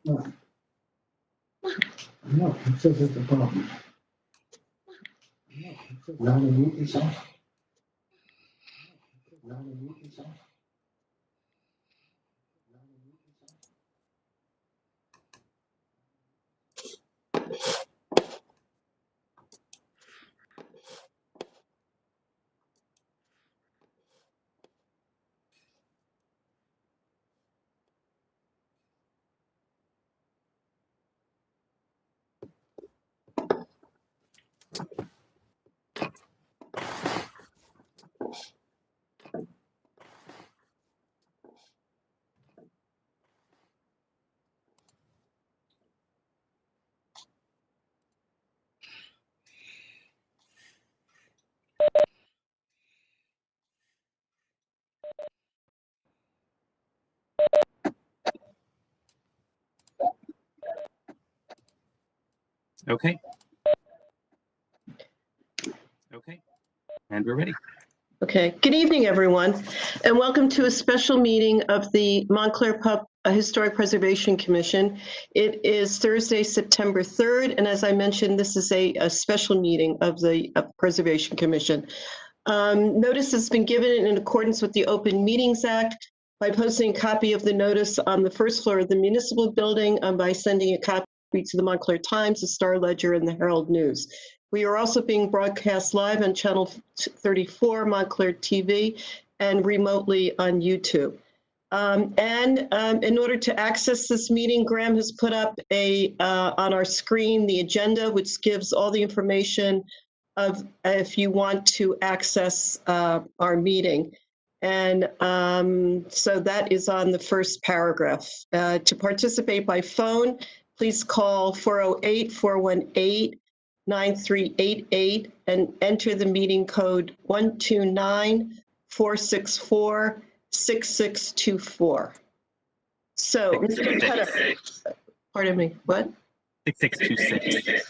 No. No, it says it's a problem. No, it says not unmute yourself. Not unmute yourself. Not unmute yourself. Okay. Okay. And we're ready. Okay, good evening, everyone, and welcome to a special meeting of the Montclair Historic Preservation Commission. It is Thursday, September 3rd, and as I mentioned, this is a special meeting of the Preservation Commission. Notice has been given in accordance with the Open Meetings Act by posting a copy of the notice on the first floor of the municipal building and by sending a copy to the Montclair Times, the Star Ledger, and the Herald News. We are also being broadcast live on Channel 34, Montclair TV, and remotely on YouTube. In order to access this meeting, Graham has put up on our screen the agenda, which gives all the information of if you want to access our meeting. And so that is on the first paragraph. To participate by phone, please call 408-418-9388 and enter the meeting code 129-464-6624. So, Mr. Petto, pardon me, what? 6626.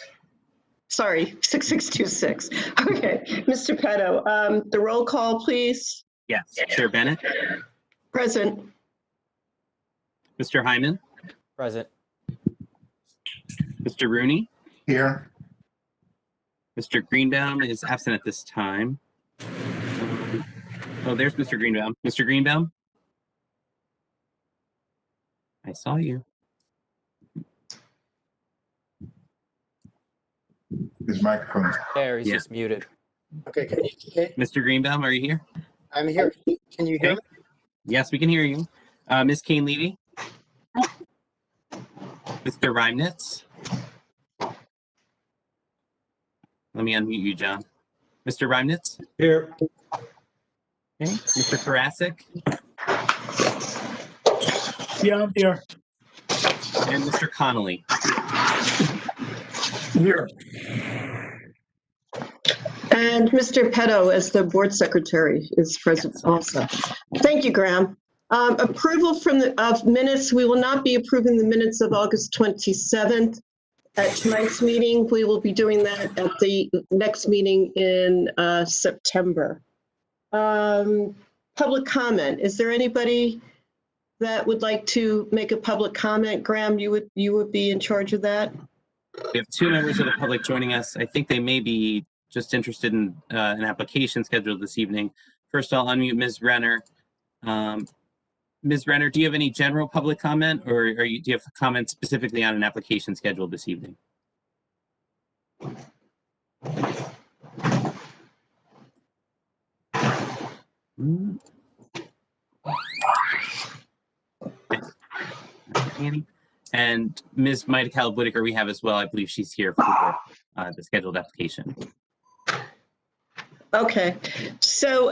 Sorry, 6626. Okay, Mr. Petto, the roll call, please. Yes. Chair Bennett. Present. Mr. Hyman. Present. Mr. Rooney. Here. Mr. Greenbaum is absent at this time. Oh, there's Mr. Greenbaum. Mr. Greenbaum? I saw you. His microphone. There, he's Yeah. just muted. Okay, Mr. Greenbaum, are you here? I'm here. Can you hear me? Yes, we can hear you. Ms. Kane Levy? Mr. Reimnitz? Let me unmute you, John. Mr. Reimnitz? Here. Okay. Mr. Karasik? Yeah, I'm here. And Mr. Connolly? Here. And Mr. Petto, as the board secretary, is present also. Thank you, Graham. Approval of minutes. We will not be approving the minutes of August 27th at tonight's meeting. We will be doing that at the next meeting in September. Public comment. Is there anybody that would like to make a public comment? Graham, you would be in charge of that? We have two members of the public joining us. I think they may be just interested in an application scheduled this evening. First, I'll unmute Ms. Renner. Ms. Renner, do you have any general public comment, or do you have comments specifically on an application scheduled this evening? Annie? And Ms. Msmita Whitaker we have as well. I believe she's here for the scheduled application. Okay, so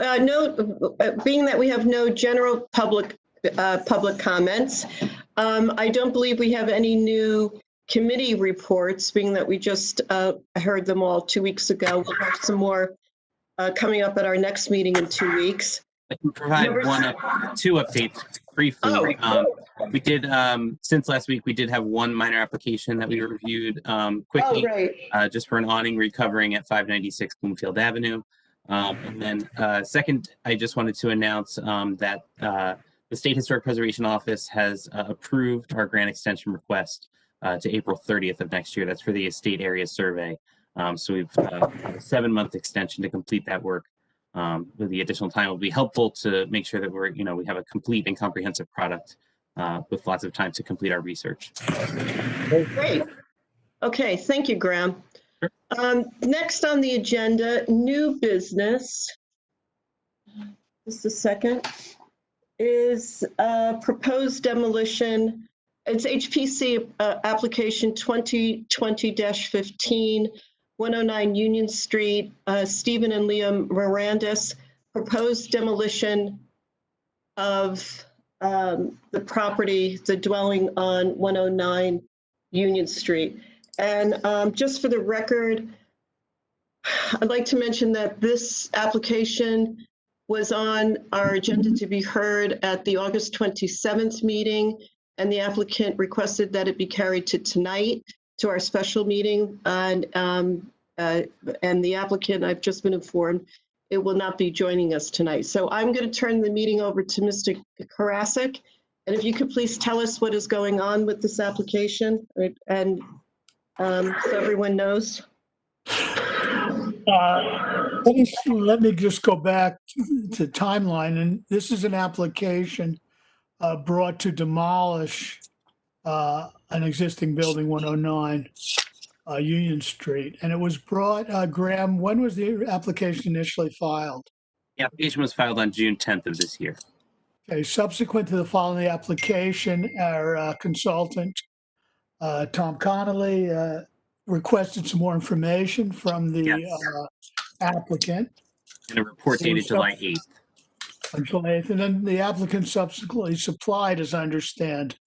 being that we have no general public comments, I don't believe we have any new committee reports, being that we just heard them all 2 weeks ago. We'll have some more coming up at our next meeting in 2 weeks. I can provide two updates briefly. We did, since last week, we did have one minor application that we reviewed quickly, just for an awning recovering at 596 Bloomfield Avenue. And then second, I just wanted to announce that the State Historic Preservation Office has approved our grant extension request to April 30th of next year. That's for the estate area survey. So we've had a 7-month extension to complete that work. With the additional time, it will be helpful to make sure that we have a complete and comprehensive product with lots of time to complete our research. Great. Okay, thank you, Graham. Sure. Next on the agenda, new business. Just a second. Is proposed demolition. It's HPC application 2020-15, 109 Union Street, Stephen and Liam Mirandis, proposed demolition of the property, the dwelling on 109 Union Street. And just for the record, I'd like to mention that this application was on our agenda to be heard at the August 27th meeting, and the applicant requested that it be carried to tonight, to our special meeting. And the applicant, I've just been informed, it will not be joining us tonight. So I'm going to turn the meeting over to Mr. Karasik. And if you could please tell us what is going on with this application, right? And so everyone knows. Let me just go back to timeline, and this is an application brought to demolish an existing building, 109 Union Street, and it was brought, Graham, when was the application initially filed? The application was filed on June 10th of this year. Okay, subsequent to the filing of the application, our consultant, Tom Connolly, requested some more information from the Yes. Applicant. And a report dated July 8th. On July 8th, and then the applicant subsequently supplied, as I understand,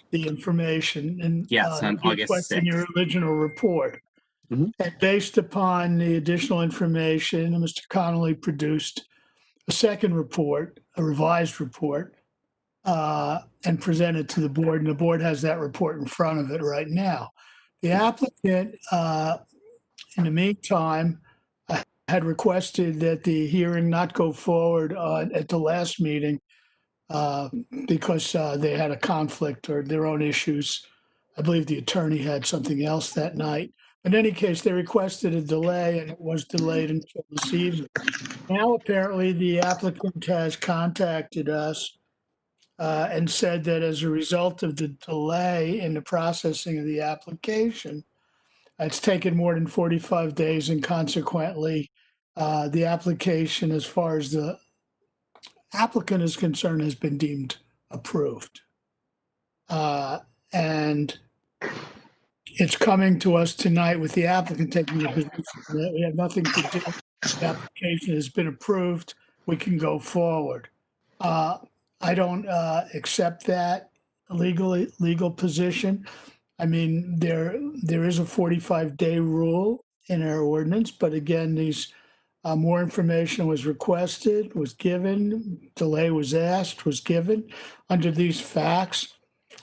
the information and Yes, on August requesting 6th. your original report. Mhm. And based upon the additional information, Mr. Connolly produced a second report, a revised report, and presented to the board, and the board has that report in front of it right now. The applicant, in the meantime, had requested that the hearing not go forward at the last meeting because they had a conflict or their own issues. I believe the attorney had something else that night. In any case, they requested a delay, and it was delayed until this evening. Now, apparently, the applicant has contacted us and said that as a result of the delay in the processing of the application, it's taken more than 45 days, and consequently, the application, as far as the applicant is concerned, has been deemed approved. And it's coming to us tonight with the applicant taking the position that we have nothing to do. The application has been approved. We can go forward. I don't accept that legal position. I mean, there is a 45-day rule in our ordinance, but again, these more information was requested, was given, delay was asked, was given. Under these facts,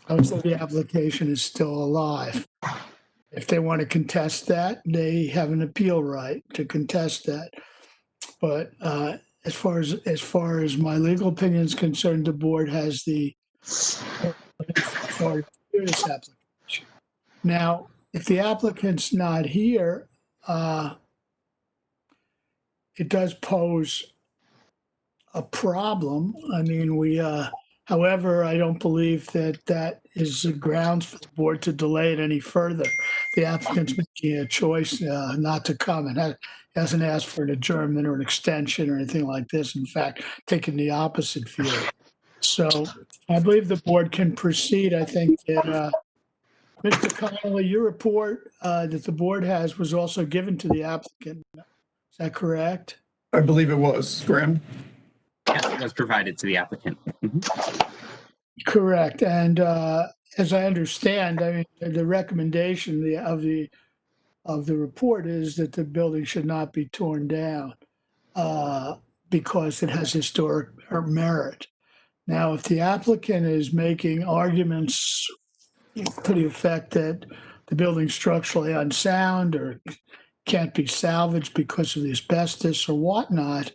I would say the application is still alive. If they want to contest that, they have an appeal right to contest that. But as far as my legal opinion is concerned, the board has the authority to do this application. Now, if the applicant's not here, it does pose a problem. I mean, however, I don't believe that is a grounds for the board to delay it any further. The applicant's making a choice not to come and hasn't asked for an adjournment or an extension or anything like this. In fact, taking the opposite view. So I believe the board can proceed. I think that Mr. Connolly, your report that the board has was also given to the applicant. Is that correct? I believe it was, Graham. Yes, it was provided to the applicant. Mhm. Correct. And as I understand, I mean, the recommendation of the report is that the building should not be torn down because it has historic merit. Now, if the applicant is making arguments to the effect that the building's structurally unsound or can't be salvaged because of the asbestos or whatnot,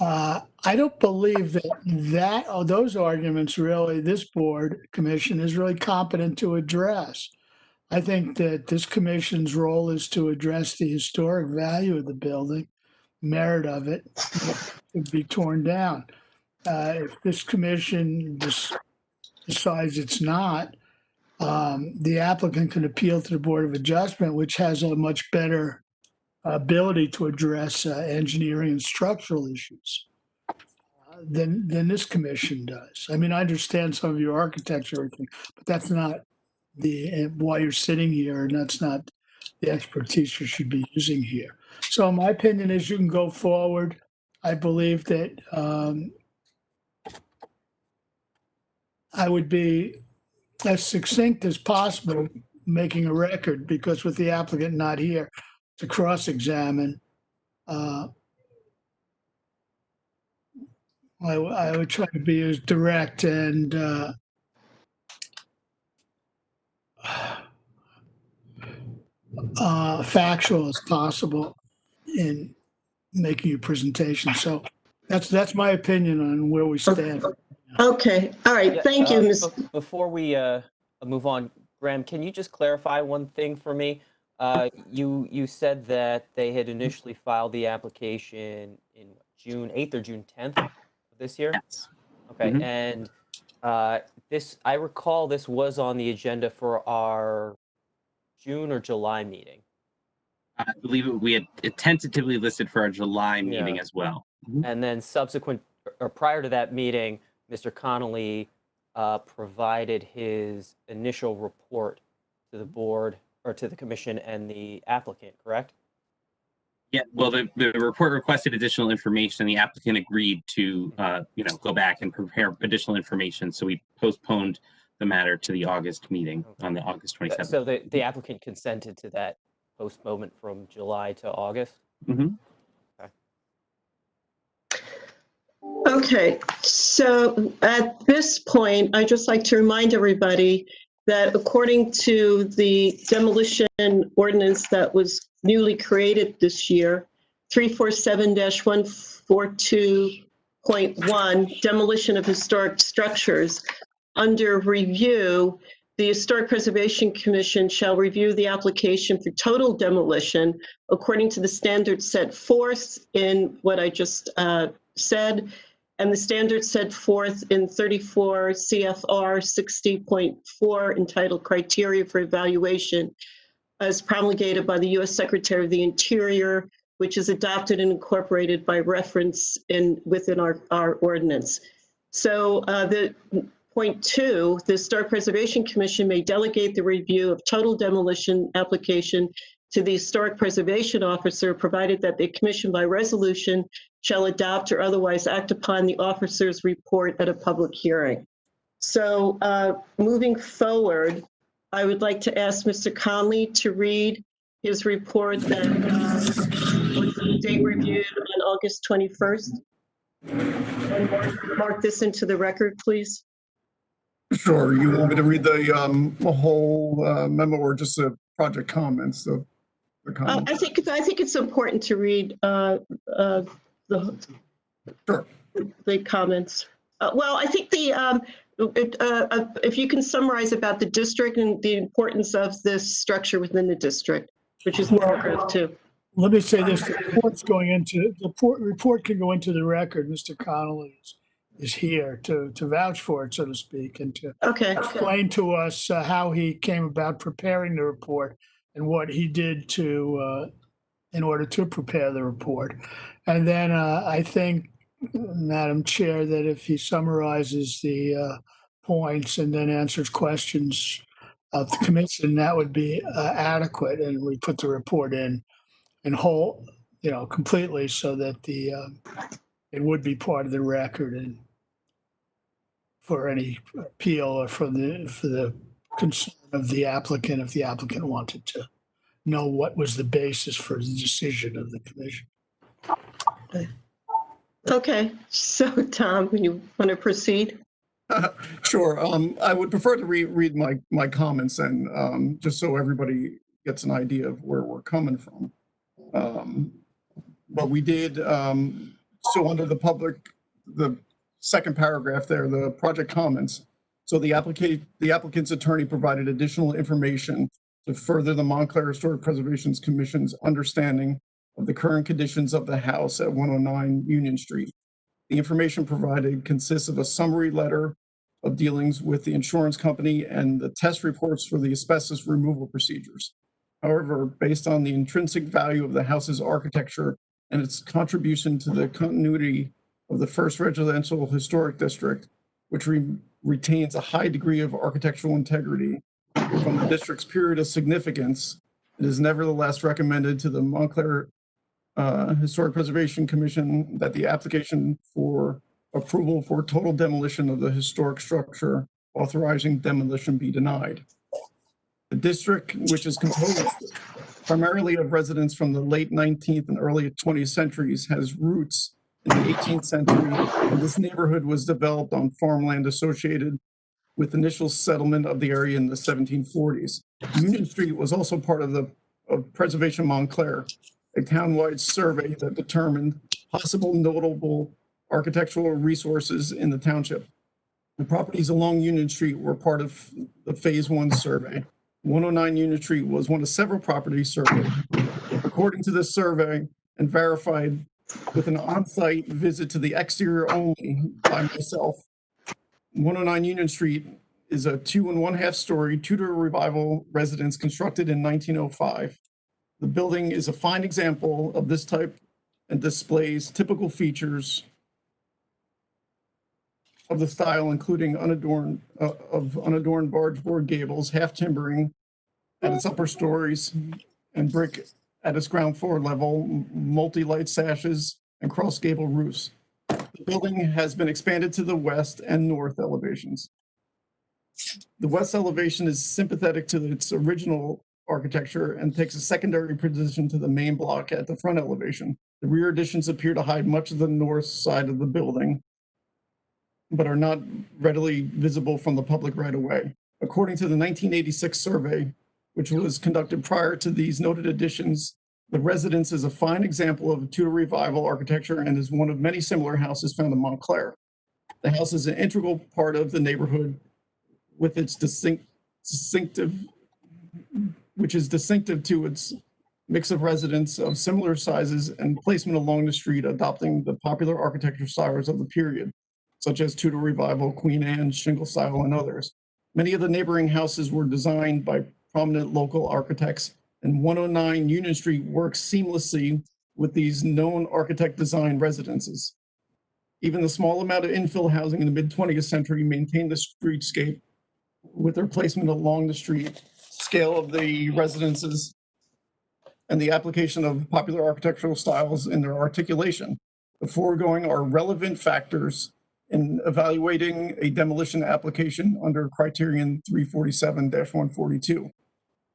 I don't believe those arguments really, this board commission is really competent to address. I think that this commission's role is to address the historic value of the building, merit of it, to be torn down. If this commission decides it's not, the applicant can appeal to the Board of Adjustment, which has a much better ability to address engineering and structural issues than this commission does. I mean, I understand some of your architecture, everything, but that's not why you're sitting here, and that's not the expertise you should be using here. So my opinion is you can go forward. I believe that I would be as succinct as possible making a record, because with the applicant not here to cross-examine, I would try to be as direct and factual as possible in making your presentation. So that's my opinion on where we stand. Okay, all right, Yeah, thank you, Ms. Before we move on, Graham, can you just clarify one thing for me? You said that they had initially filed the application in June 8th or June 10th of this year? Yes. Okay, Mhm. and I recall this was on the agenda for our June or July meeting. I believe we had it tentatively listed for our July meeting Yeah. as well. And then subsequent or prior to that meeting, Mr. Connolly provided his initial report to the board or to the commission and the applicant, correct? Yeah, well, the report requested additional information, and the applicant agreed to, go back and prepare additional information. So we postponed the matter to the August meeting on the August 27th. So the applicant consented to that postponement from July to August? Mhm. Okay, so at this point, I'd just like to remind everybody that according to the demolition ordinance that was newly created this year, 347-142.1, demolition of historic structures, under review, the Historic Preservation Commission shall review the application for total demolition according to the standards set forth in what I just said, and the standards set forth in 34 CFR 60.4 entitled Criteria for Evaluation, as promulgated by the U.S. Secretary of the Interior, which is adopted and incorporated by reference within our ordinance. So the point 2, the Historic Preservation Commission may delegate the review of total demolition application to the Historic Preservation Officer, provided that the commission by resolution shall adopt or otherwise act upon the officer's report at a public hearing. So moving forward, I would like to ask Mr. Conley to read his report that was the date reviewed on August 21st. And mark this into the record, please. Sure. You want me to read the whole memo or just the project comments? The comments? I think it's important to read Sure. the comments. Well, I think if you can summarize about the district and the importance of this structure within the district, which is paragraph 2. Let me say this: the report can go into the record. Mr. Connolly is here to vouch for it, so to speak, and to explain to us how he came about preparing the report and what he did in order to prepare the report. And then I think, Madam Chair, that if he summarizes the points and then answers questions of the commission, that would be adequate, and we put the report in whole, completely, so that it would be part of the record and for any appeal or for the concern of the applicant, if the applicant wanted to know what was the basis for the decision of the commission. Okay, so Tom, you want to proceed? Sure. I would prefer to read my comments and just so everybody gets an idea of where we're coming from. But we did So under the second paragraph there, the project comments. So the applicant's attorney provided additional information to further the Montclair Historic Preservation Commission's understanding of the current conditions of the house at 109 Union Street. The information provided consists of a summary letter of dealings with the insurance company and the test reports for the asbestos removal procedures. However, based on the intrinsic value of the house's architecture and its contribution to the continuity of the first residential historic district, which retains a high degree of architectural integrity from the district's period of significance, it is nevertheless recommended to the Montclair Historic Preservation Commission that the application for approval for total demolition of the historic structure authorizing demolition be denied. The district, which is composed primarily of residents from the late 19th and early 20th centuries, has roots in the 18th century, and this neighborhood was developed on farmland associated with initial settlement of the area in the 1740s. Union Street was also part of Preservation Montclair, a townwide survey that determined possible notable architectural resources in the township. The properties along Union Street were part of the Phase 1 survey. 109 Union Street was one of several properties surveyed. According to this survey, and verified with an on-site visit to the exterior only by myself, 109 Union Street is a 2 1/2 story Tudor Revival residence constructed in 1905. The building is a fine example of this type and displays typical features of the style, including unadorned bargeboard gables, half timbering at its upper stories, and brick at its ground floor level, multi-light sashes, and cross gable roofs. The building has been expanded to the west and north elevations. The west elevation is sympathetic to its original architecture and takes a secondary position to the main block at the front elevation. The rear additions appear to hide much of the north side of the building, but are not readily visible from the public right of way. According to the 1986 survey, which was conducted prior to these noted additions, the residence is a fine example of Tudor Revival architecture and is one of many similar houses found in Montclair. The house is an integral part of the neighborhood with its distinctive to its mix of residents of similar sizes and placement along the street, adopting the popular architecture styles of the period, such as Tudor Revival, Queen Anne, shingle style, and others. Many of the neighboring houses were designed by prominent local architects, and 109 Union Street works seamlessly with these known architect design residences. Even the small amount of infill housing in the mid-20th century maintained the streetscape with their placement along the street, scale of the residences, and the application of popular architectural styles in their articulation. The foregoing are relevant factors in evaluating a demolition application under criterion 347-142.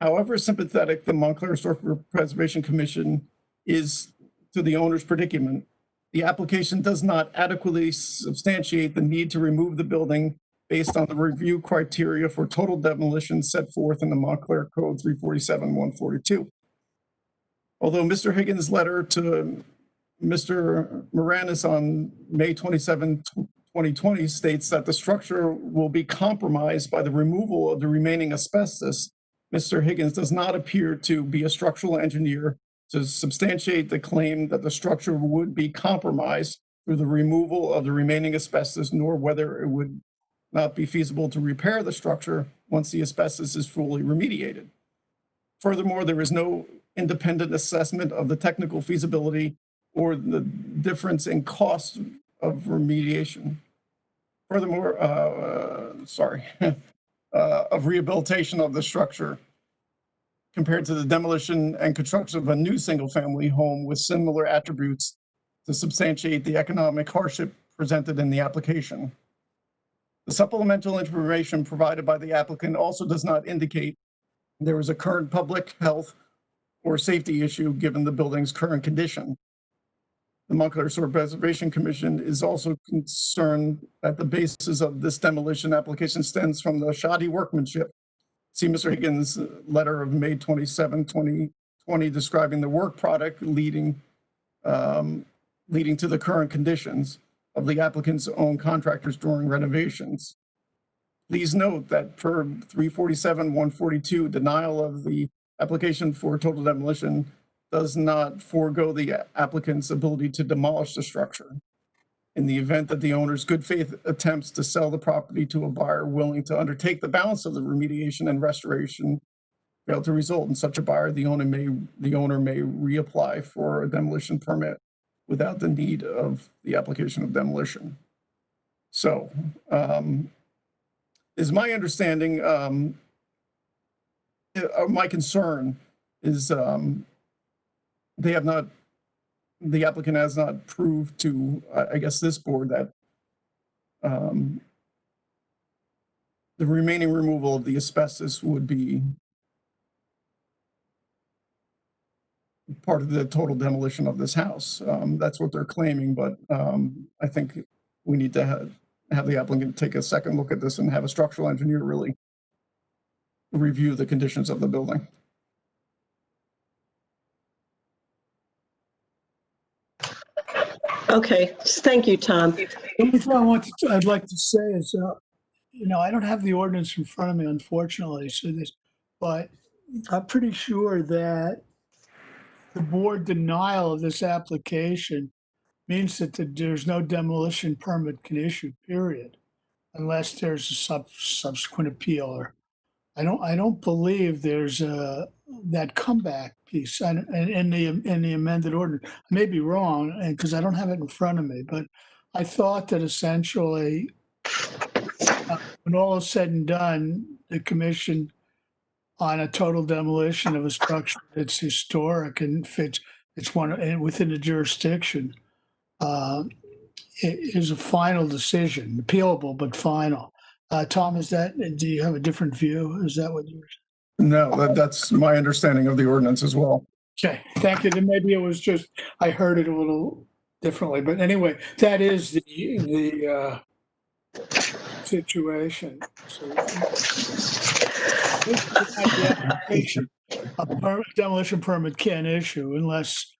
However sympathetic the Montclair Historic Preservation Commission is to the owner's predicament, the application does not adequately substantiate the need to remove the building based on the review criteria for total demolition set forth in the Montclair Code 347-142. Although Mr. Higgins' letter to Mr. Moranis on May 27, 2020 states that the structure will be compromised by the removal of the remaining asbestos, Mr. Higgins does not appear to be a structural engineer to substantiate the claim that the structure would be compromised through the removal of the remaining asbestos, nor whether it would not be feasible to repair the structure once the asbestos is fully remediated. Furthermore, there is no independent assessment of the technical feasibility or the difference in cost of remediation. Furthermore, of rehabilitation of the structure compared to the demolition and construction of a new single-family home with similar attributes to substantiate the economic hardship presented in the application. The supplemental information provided by the applicant also does not indicate there is a current public health or safety issue given the building's current condition. The Montclair Historic Preservation Commission is also concerned that the basis of this demolition application stems from the shoddy workmanship. See Mr. Higgins' letter of May 27, 2020, describing the work product leading leading to the current conditions of the applicant's own contractors during renovations. Please note that per 347-142, denial of the application for total demolition does not forego the applicant's ability to demolish the structure. In the event that the owner's good faith attempts to sell the property to a buyer willing to undertake the balance of the remediation and restoration fail to result in such a buyer, the owner may reapply for a demolition permit without the need of the application of demolition. So, is my understanding, my concern is the applicant has not proved to, I guess, this board that the remaining removal of the asbestos would be part of the total demolition of this house. That's what they're claiming, but I think we need to have the applicant take a second look at this and have a structural engineer really review the conditions of the building. Okay, thank you, Tom. The only thing I'd like to say is, I don't have the ordinance in front of me, unfortunately, but I'm pretty sure that the board denial of this application means that there's no demolition permit can issue, period, unless there's a subsequent appeal. Or I don't believe there's that comeback piece in the amended ordinance. I may be wrong, because I don't have it in front of me, but I thought that essentially, when all is said and done, the commission on a total demolition of a structure that's historic and fits, it's within the jurisdiction, it is a final decision, appealable but final. Tom, do you have a different view? Is that what you were saying? No, that's my understanding of the ordinance as well. Okay, thank you. Then maybe it was just, I heard it a little differently, but anyway, that is the situation. So, a demolition permit can't issue unless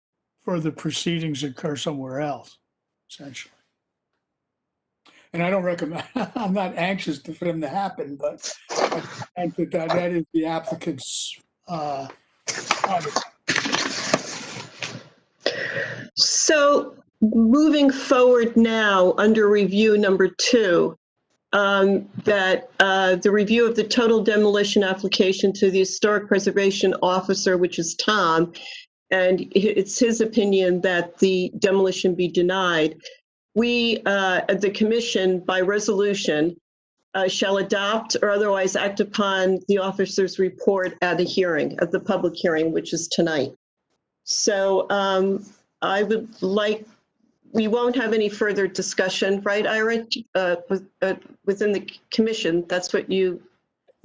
further proceedings occur somewhere else, essentially. And I don't recommend, I'm not anxious for them to happen, but I think that is the applicant's So moving forward now under review number 2, that the review of the total demolition application to the Historic Preservation Officer, which is Tom, and it's his opinion that the demolition be denied. We, at the commission, by resolution, shall adopt or otherwise act upon the officer's report at a hearing, at the public hearing, which is tonight. So I would like, we won't have any further discussion, right, Ira? Within the commission, that's what you.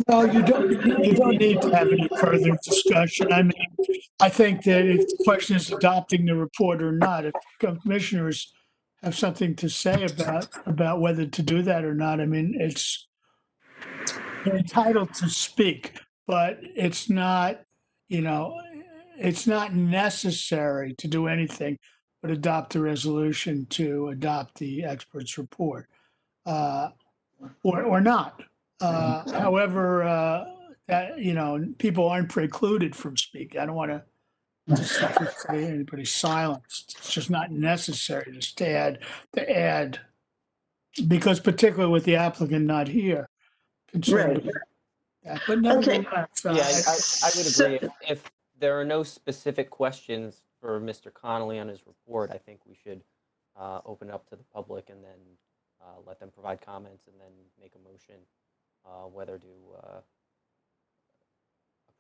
No, you don't need to have any further discussion. I mean, I think that if the question is adopting the report or not, if commissioners have something to say about whether to do that or not, I mean, they're entitled to speak, but it's not, it's not necessary to do anything but adopt a resolution to adopt the expert's report, or not. However, that, people aren't precluded from speaking. I don't want to say anybody's silenced. It's just not necessary just to add, because particularly with the applicant not here, concerned about that. But nevertheless, I would agree. If there are no specific questions for Mr. Connolly on his report, I think we should open it up to the public and then let them provide comments and then make a motion whether to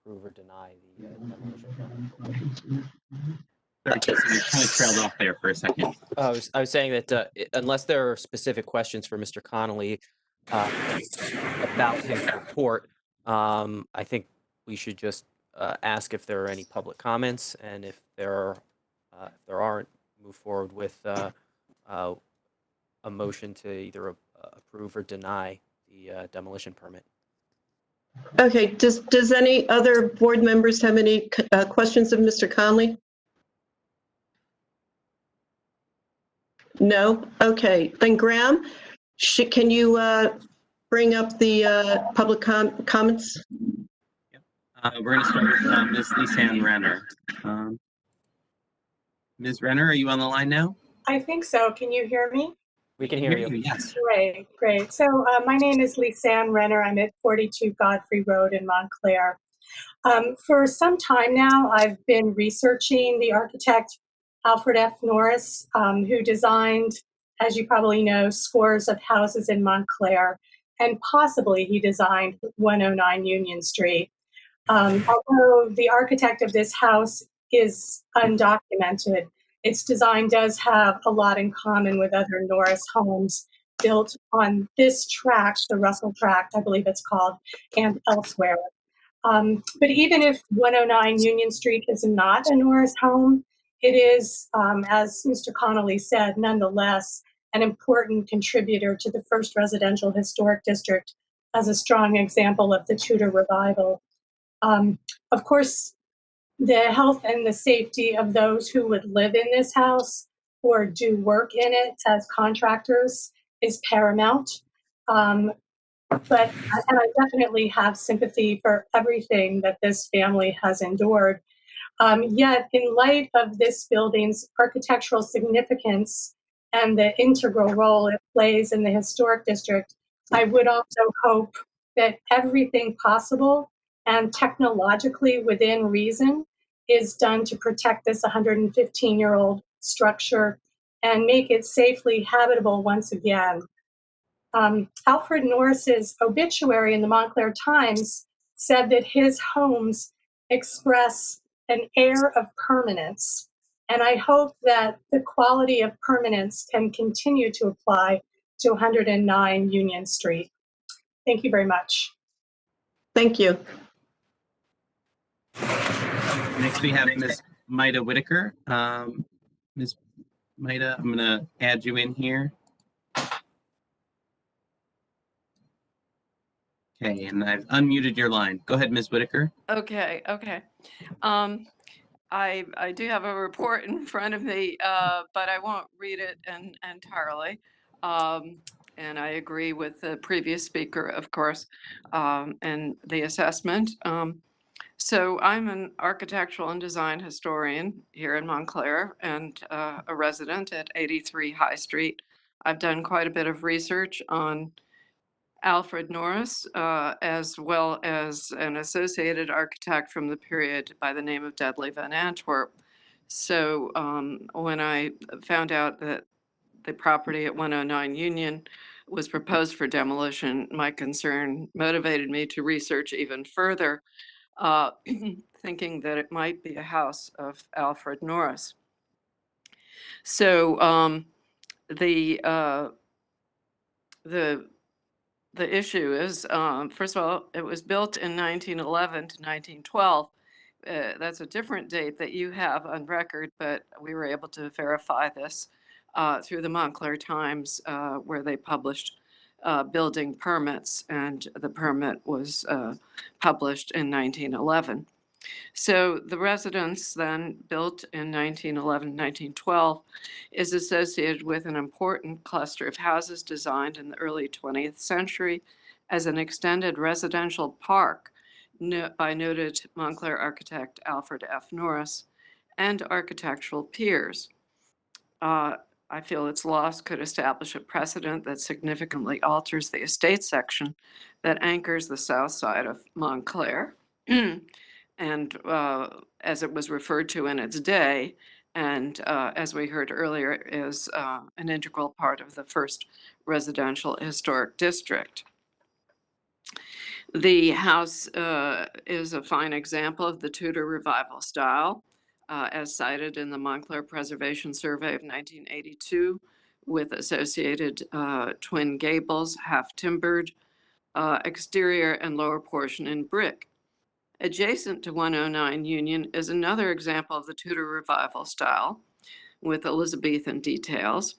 approve or deny the demolition. Sorry, Jason, you kind of trailed off there for a second. I was saying that unless there are specific questions for Mr. Connolly about his report, I think we should just ask if there are any public comments, and if there aren't, move forward with a motion to either approve or deny the demolition permit. Okay, does any other board members have any questions of Mr. Conley? No? Okay, then Graham, can you bring up the public comments? We're going to start with Ms. Lisanne Renner. Ms. Renner, are you on the line now? I think so. Can you hear me? We can hear you. Yes. Great, great. So my name is Lisanne Renner. I'm at 42 Godfrey Road in Montclair. For some time now, I've been researching the architect Alfred F. Norris, who designed, as you probably know, scores of houses in Montclair, and possibly he designed 109 Union Street. Although the architect of this house is undocumented, its design does have a lot in common with other Norris homes built on this tract, the Russell Tract, I believe it's called, and elsewhere. But even if 109 Union Street is not a Norris home, it is, as Mr. Connolly said, nonetheless an important contributor to the first residential historic district as a strong example of the Tudor revival. Of course, the health and the safety of those who would live in this house or do work in it as contractors is paramount. But and I definitely have sympathy for everything that this family has endured. Yet, in light of this building's architectural significance and the integral role it plays in the historic district, I would also hope that everything possible and technologically within reason is done to protect this 115-year-old structure and make it safely habitable once again. Alfred Norris's obituary in the Montclair Times said that his homes express an air of permanence. And I hope that the quality of permanence can continue to apply to 109 Union Street. Thank you very much. Thank you. Next, we have Ms. Msmita Whitaker. Ms. Msmita, I'm going to add you in here. Okay, and I've unmuted your line. Go ahead, Ms. Whitaker. Okay. I do have a report in front of me, but I won't read it entirely. And I agree with the previous speaker, of course, and the assessment. So I'm an architectural and design historian here in Montclair and a resident at 83 High Street. I've done quite a bit of research on Alfred Norris, as well as an associated architect from the period by the name of Dudley Van Antwerp. So when I found out that the property at 109 Union was proposed for demolition, my concern motivated me to research even further, thinking that it might be a house of Alfred Norris. So the issue is, first of all, it was built in 1911 to 1912. That's a different date that you have on record, but we were able to verify this through the Montclair Times, where they published building permits, and the permit was published in 1911. So the residence then built in 1911, 1912 is associated with an important cluster of houses designed in the early 20th century as an extended residential park by noted Montclair architect Alfred F. Norris and architectural peers. I feel its loss could establish a precedent that significantly alters the estate section that anchors the south side of Montclair. And as it was referred to in its day, and as we heard earlier, is an integral part of the first residential historic district. The house is a fine example of the Tudor revival style, as cited in the Montclair Preservation Survey of 1982, with associated twin gables, half timbered, exterior and lower portion in brick. Adjacent to 109 Union is another example of the Tudor revival style with Elizabethan details,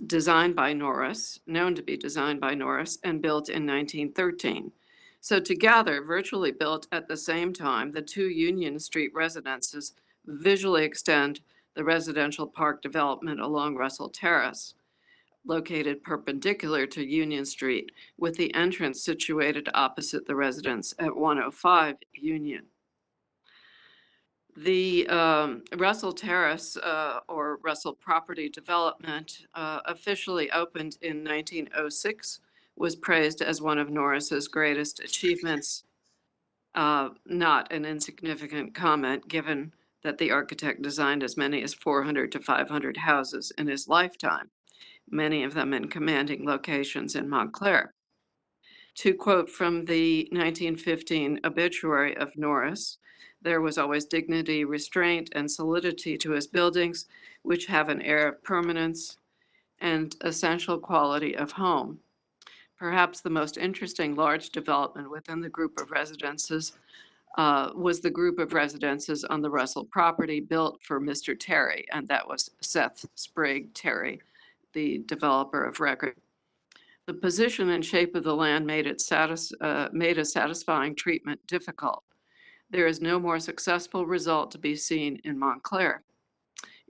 designed by Norris, known to be designed by Norris, and built in 1913. So together, virtually built at the same time, the two Union Street residences visually extend the residential park development along Russell Terrace, located perpendicular to Union Street, with the entrance situated opposite the residence at 105 Union. The Russell Terrace or Russell Property Development, officially opened in 1906, was praised as one of Norris's greatest achievements. Not an insignificant comment, given that the architect designed as many as 400 to 500 houses in his lifetime, many of them in commanding locations in Montclair. To quote from the 1915 obituary of Norris, there was always dignity, restraint, and solidity to his buildings, which have an air of permanence and essential quality of home. Perhaps the most interesting large development within the group of residences was the group of residences on the Russell property built for Mr. Terry, and that was Seth Sprague Terry, the developer of record. The position and shape of the land made a satisfying treatment difficult. There is no more successful result to be seen in Montclair.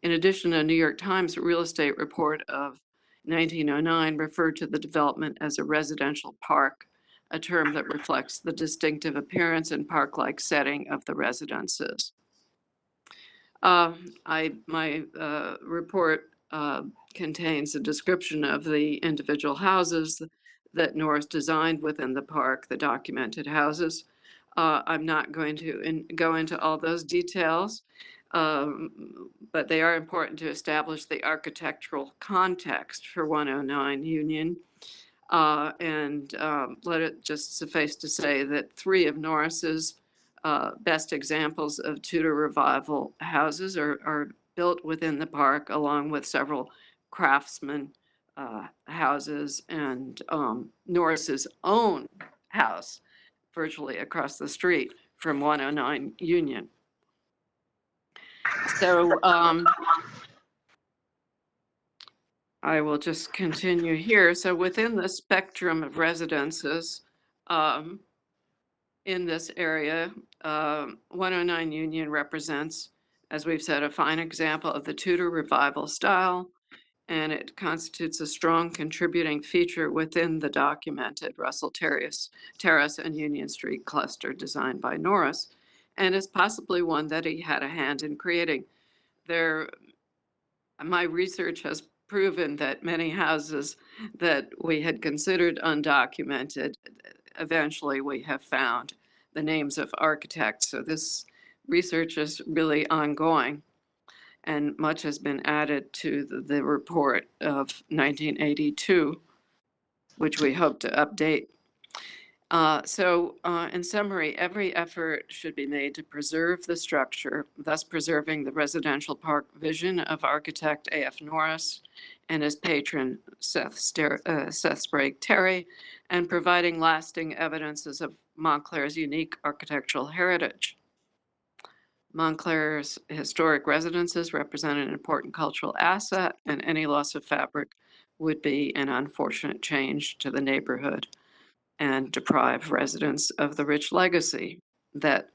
In addition, a New York Times real estate report of 1909 referred to the development as a residential park, a term that reflects the distinctive appearance and park-like setting of the residences. My report contains a description of the individual houses that Norris designed within the park, the documented houses. I'm not going to go into all those details, but they are important to establish the architectural context for 109 Union. Let it just suffice to say that 3 of Norris's best examples of Tudor revival houses are built within the park, along with several craftsman houses and Norris's own house virtually across the street from 109 Union. So I will just continue here. So within the spectrum of residences in this area, 109 Union represents, as we've said, a fine example of the Tudor revival style, and it constitutes a strong contributing feature within the documented Russell Terrace and Union Street cluster designed by Norris, and is possibly one that he had a hand in creating. My research has proven that many houses that we had considered undocumented, eventually we have found the names of architects. So this research is really ongoing, and much has been added to the report of 1982, which we hope to update. In summary, every effort should be made to preserve the structure, thus preserving the residential park vision of architect A.F. Norris and his patron Seth Sprague Terry, and providing lasting evidences of Montclair's unique architectural heritage. Montclair's historic residences represent an important cultural asset, and any loss of fabric would be an unfortunate change to the neighborhood and deprive residents of the rich legacy that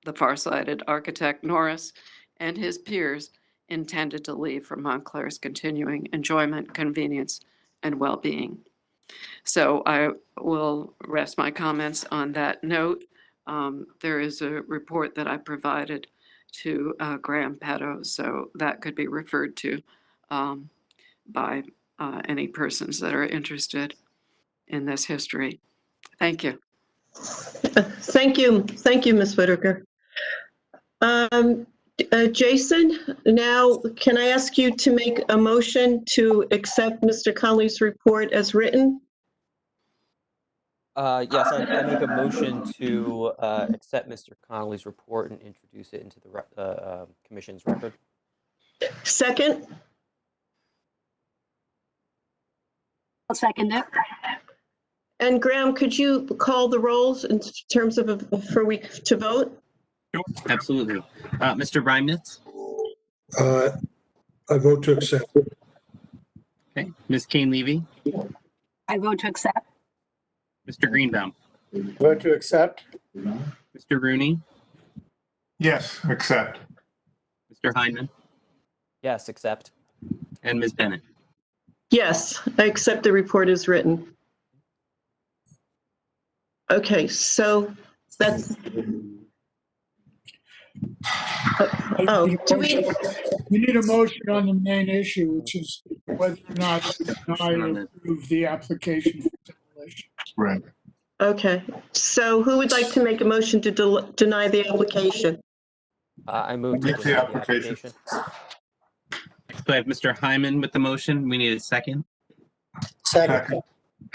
the farsighted architect Norris and his peers intended to leave for Montclair's continuing enjoyment, convenience, and well-being. So I will rest my comments on that note. There is a report that I provided to Graham Petto, so that could be referred to by any persons that are interested in this history. Thank you. Thank you. Thank you, Ms. Whitaker. Jason, now can I ask you to make a motion to accept Mr. Connolly's report as written? Yes, I make a motion to accept Mr. Connolly's report and introduce it into the commission's record. Second? I'll second it. And Graham, could you call the rolls in terms of for we to vote? Sure, absolutely. Mr. Reimnitz? I vote to accept. Okay. Ms. Kane-Levy? I vote to accept. Mr. Greenbaum? Vote to accept. Mr. Rooney? Yes, accept. Mr. Hyman? Yes, accept. And Ms. Bennett. Yes, I accept the report as written. Okay, so that's, oh, do we, We need a motion on the main issue, which is whether or not to deny or approve the application for demolition. Right. okay, so who would like to make a motion to deny the application? I move to Make the deny the application. application. So I have Mr. Hyman with the motion. We need a second. Second.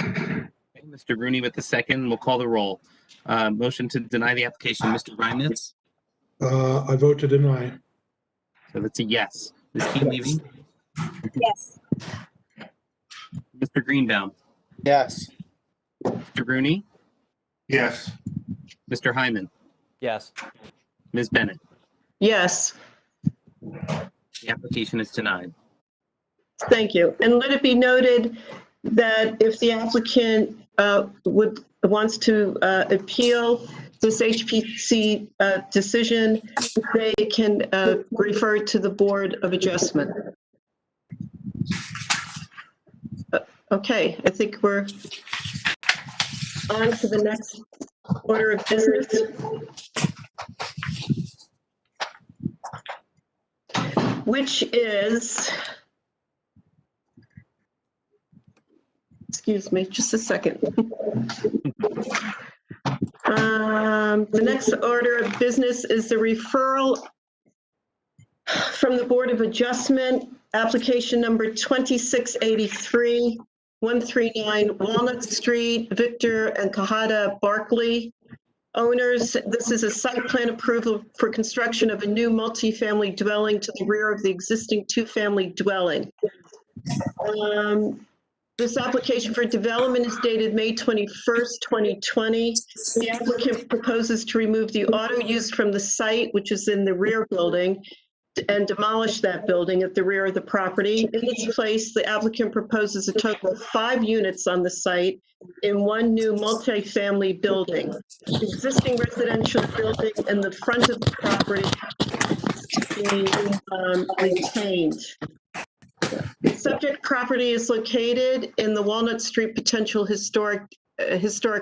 Okay, Mr. Rooney with the second. We'll call the roll. Motion to deny the application. Mr. Reimnitz. I vote to deny. So that's a yes. Ms. Keen Levy. Yes. Mr. Greenbaum. Yes. Mr. Rooney. Yes. Mr. Hyman. Yes. Ms. Bennett. Yes, The application is denied. thank you. And let it be noted that if the applicant wants to appeal this HPC decision, they can refer it to the Board of Adjustment. Okay, I think we're on to the next order of business, which is, excuse me, just a second. The next order of business is the referral from the Board of Adjustment, application number 2683, 139 Walnut Street, Victor and Kahada Barkley. Owners, this is a site plan approval for construction of a new multifamily dwelling to the rear of the existing two-family dwelling. This application for development is dated May 21st, 2020. The applicant proposes to remove the auto use from the site, which is in the rear building, and demolish that building at the rear of the property. In its place, the applicant proposes a total of 5 units on the site in one new multifamily building. The existing residential building in the front of the property is retained. The subject property is located in the Walnut Street Potential Historic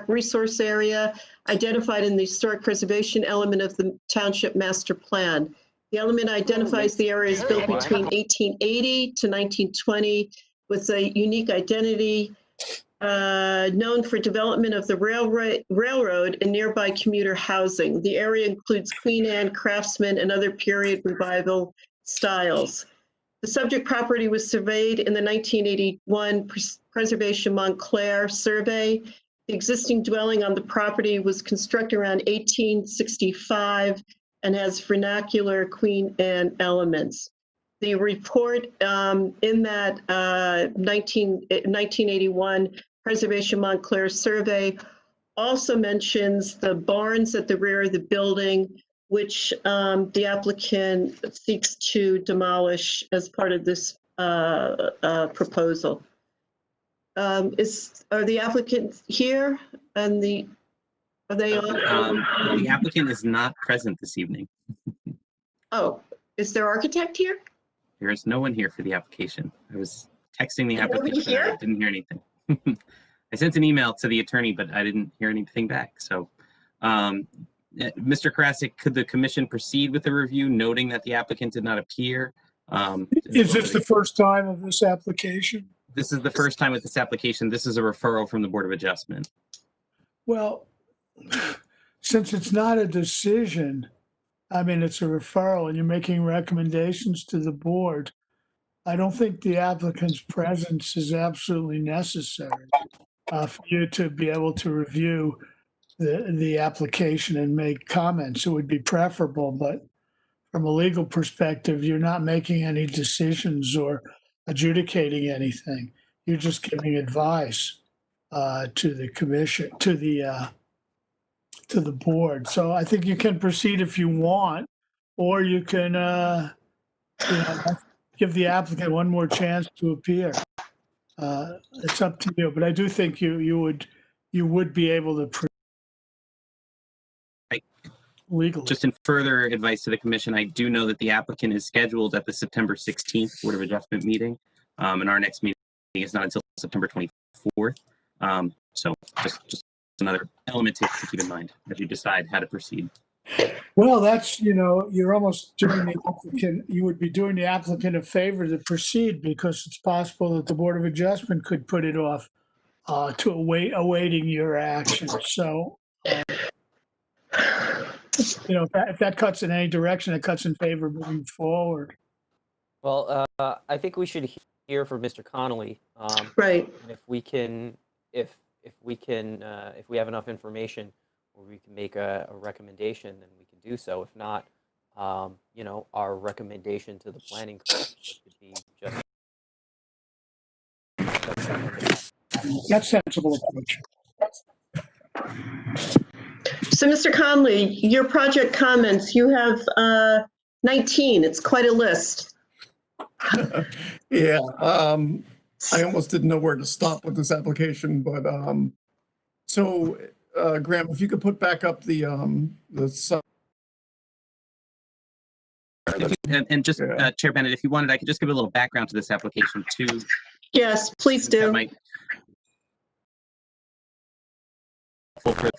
Resource Area, identified in the historic preservation element of the Township Master Plan. The element identifies the area as built between 1880 to 1920 with a unique identity, known for development of the railroad and nearby commuter housing. The area includes Queen Anne, Craftsman, and other period revival styles. The subject property was surveyed in the 1981 Preservation Montclair survey. The existing dwelling on the property was constructed around 1865 and has vernacular Queen Anne elements. The report in that 1981 Preservation Montclair survey also mentions the barns at the rear of the building, which the applicant seeks to demolish as part of this proposal. Are the applicants here? And are they on? The applicant is not present this evening. Oh, is their architect here? There is no one here for the application. I was texting the Is nobody applicant, but I here? didn't hear anything. I sent an email to the attorney, but I didn't hear anything back. So, Mr. Karasik, could the commission proceed with the review, noting that the applicant did not appear? Is this the first time of this application? This is the first time with this application. This is a referral from the Board of Adjustment. Well, since it's not a decision, I mean, it's a referral and you're making recommendations to the board, I don't think the applicant's presence is absolutely necessary for you to be able to review the application and make comments. It would be preferable, but from a legal perspective, you're not making any decisions or adjudicating anything. You're just giving advice to the commission, to the board. So I think you can proceed if you want, or you can give the applicant one more chance to appear. It's up to you, but I do think you would be able to. legally. Just in further advice to the commission, I do know that the applicant is scheduled at the September 16th Board of Adjustment meeting. And our next meeting is not until September 24th. So just another element to keep in mind as you decide how to proceed. Well, that's, you're almost doing the applicant, you would be doing the applicant a favor to proceed, because it's possible that the Board of Adjustment could put it off to awaiting your action. So, if that cuts in any direction, it cuts in favor of moving forward. Well, I think we should hear from Mr. Connolly. Right. And if we can, if we have enough information where we can make a recommendation, then we can do so. If not, our recommendation to the planning commission could be just. That's sensible approach. So, Mr. Conley, your project comments, you have 19. It's quite a list. Yeah, I almost didn't know where to stop with this application, but Graham, if you could put back up the And just, Yeah. Chair Bennett, if you wanted, I could just give a little background to this application too. Yes, please That do. might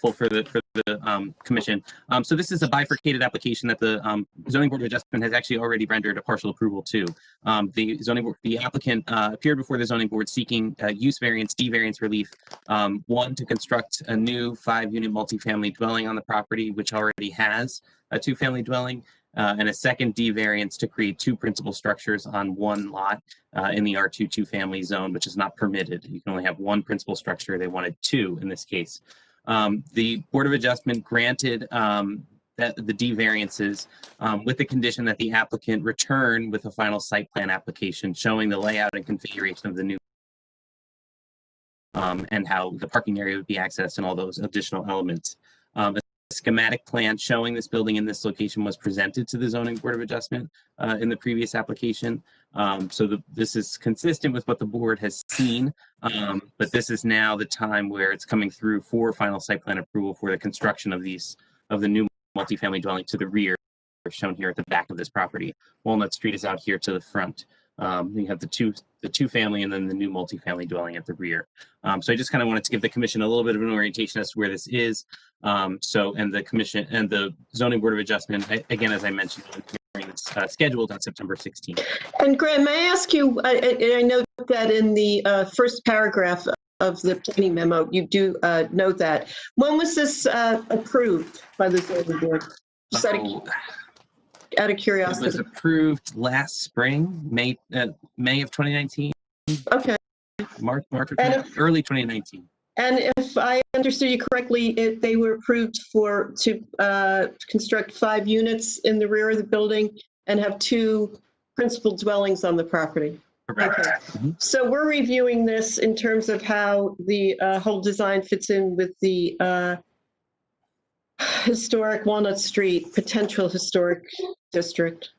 for the commission. So this is a bifurcated application that the Zoning Board of Adjustment has actually already rendered a partial approval to. The applicant appeared before the Zoning Board seeking use variance, D variance relief, one, to construct a new 5-unit multifamily dwelling on the property, which already has a 2-family dwelling, and a second D variance to create 2 principal structures on one lot in the R2 2-family zone, which is not permitted. You can only have 1 principal structure. They wanted 2 in this case. The Board of Adjustment granted the D variances with the condition that the applicant return with a final site plan application showing the layout and configuration of the new and how the parking area would be accessed and all those additional elements. A schematic plan showing this building in this location was presented to the Zoning Board of Adjustment in the previous application. This is consistent with what the board has seen, but this is now the time where it's coming through for final site plan approval for the construction of the new multifamily dwelling to the rear, shown here at the back of this property. Walnut Street is out here to the front. You have the two family and then the new multifamily dwelling at the rear. So I just kind of wanted to give the commission a little bit of an orientation as to where this is. And the commission and the Zoning Board of Adjustment, again, as I mentioned, is scheduled on September 16th. And Graham, may I ask you, I know that in the first paragraph of the planning memo, you do note that. When was this approved by the Zoning Board? Just out of It curiosity. was approved last spring, May of 2019. Okay. March or early 2019. And if I understood you correctly, they were approved to construct 5 units in the rear of the building and have 2 principal dwellings on the property. Correct. Okay. So we're reviewing this in terms of how the whole design fits in with the historic Walnut Street, potential historic district.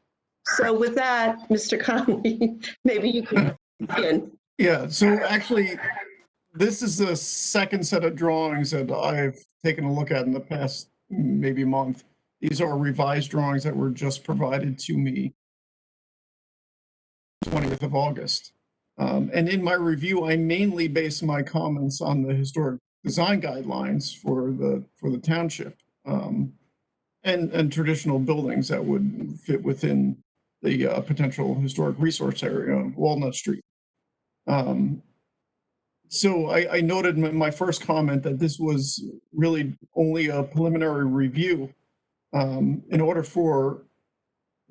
So with that, Mr. Conley, maybe you can begin. Yeah, so actually, this is the second set of drawings that I've taken a look at in the past maybe month. These are revised drawings that were just provided to me 20th of August. And in my review, I mainly base my comments on the historic design guidelines for the township and traditional buildings that would fit within the potential historic resource area of Walnut Street. So I noted in my first comment that this was really only a preliminary review. In order for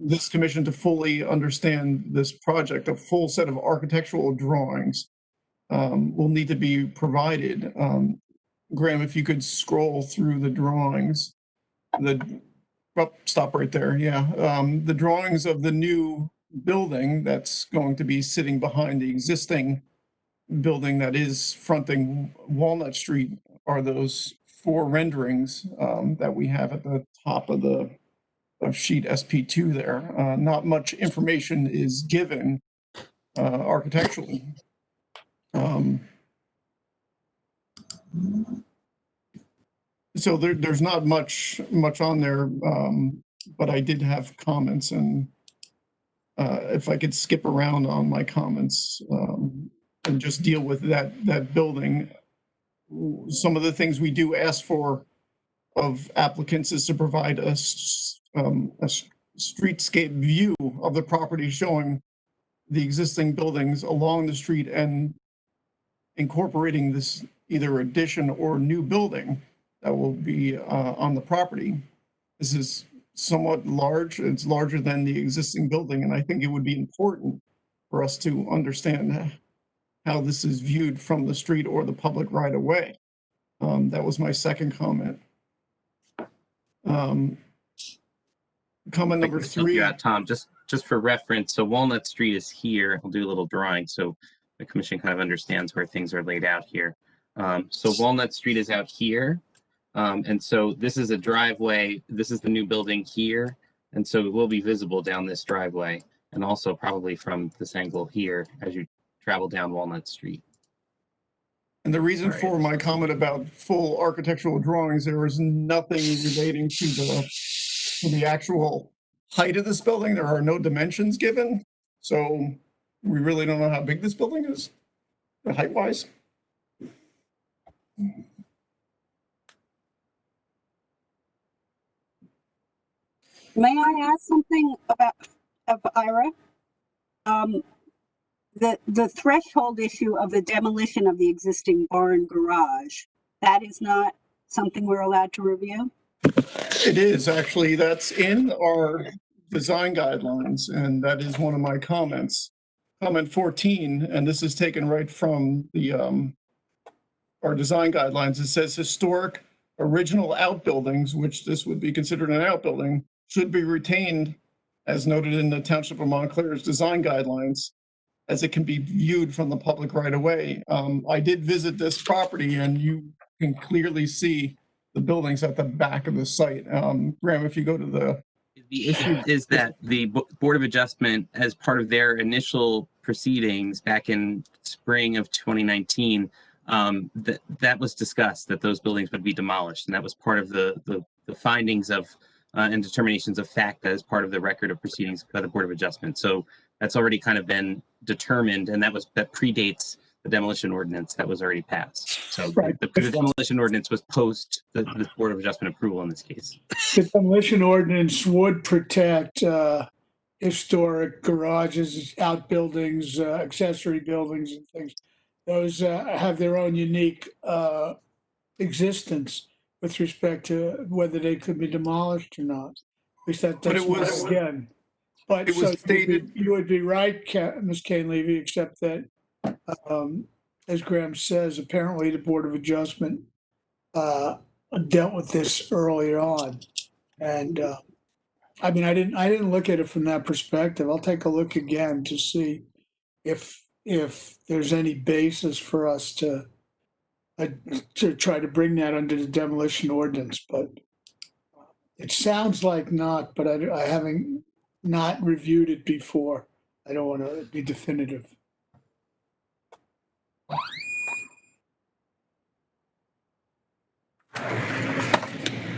this commission to fully understand this project, a full set of architectural drawings will need to be provided. Graham, if you could scroll through the drawings, stop right there. Yeah, the drawings of the new building that's going to be sitting behind the existing building that is fronting Walnut Street are those 4 renderings that we have at the top of the sheet SP2 there. Not much information is given architecturally. So there's not much on there, but I did have comments, and if I could skip around on my comments and just deal with that building. Some of the things we do ask for of applicants is to provide a streetscape view of the property showing the existing buildings along the street and incorporating this either addition or new building that will be on the property. This is somewhat large. It's larger than the existing building, and I think it would be important for us to understand how this is viewed from the street or the public right of way. That was my second comment. Comment number 3. Yeah, Tom, just for reference, so Walnut Street is here. I'll do a little drawing so the commission kind of understands where things are laid out here. So Walnut Street is out here. And so this is a driveway. This is the new building here. And so it will be visible down this driveway and also probably from this angle here as you travel down Walnut Street. And the reason for my comment about full architectural drawings, there was nothing relating to the actual height of this building. There are no dimensions given. So we really don't know how big this building is, height-wise. May I ask something of Ira? The threshold issue of the demolition of the existing barn garage, that is not something we're allowed to review? It is actually, that's in our design guidelines, and that is one of my comments. Comment 14, and this is taken right from the our design guidelines. It says historic original outbuildings, which this would be considered an outbuilding, should be retained as noted in the Township of Montclair's design guidelines, as it can be viewed from the public right of way. I did visit this property, and you can clearly see the buildings at the back of the site. Graham, if you go to the issue is that the Board of Adjustment, as part of their initial proceedings back in spring of 2019, that was discussed that those buildings would be demolished, and that was part of the findings of and determinations of fact that is part of the record of proceedings by the Board of Adjustment. So that's already kind of been determined, and that predates the demolition ordinance that was already passed. So Right. the demolition ordinance was post the Board of Adjustment approval in this case. The demolition ordinance would protect historic garages, outbuildings, accessory buildings and things. Those have their own unique existence with respect to whether they could be demolished or not. At least that's again. But it was stated. You would be right, Ms. Kane-Levy, except that, as Graham says, apparently the Board of Adjustment dealt with this earlier on. And I mean, I didn't look at it from that perspective. I'll take a look again to see if there's any basis for us to try to bring that under the demolition ordinance. But it sounds like not, but I haven't not reviewed it before. I don't want to be definitive.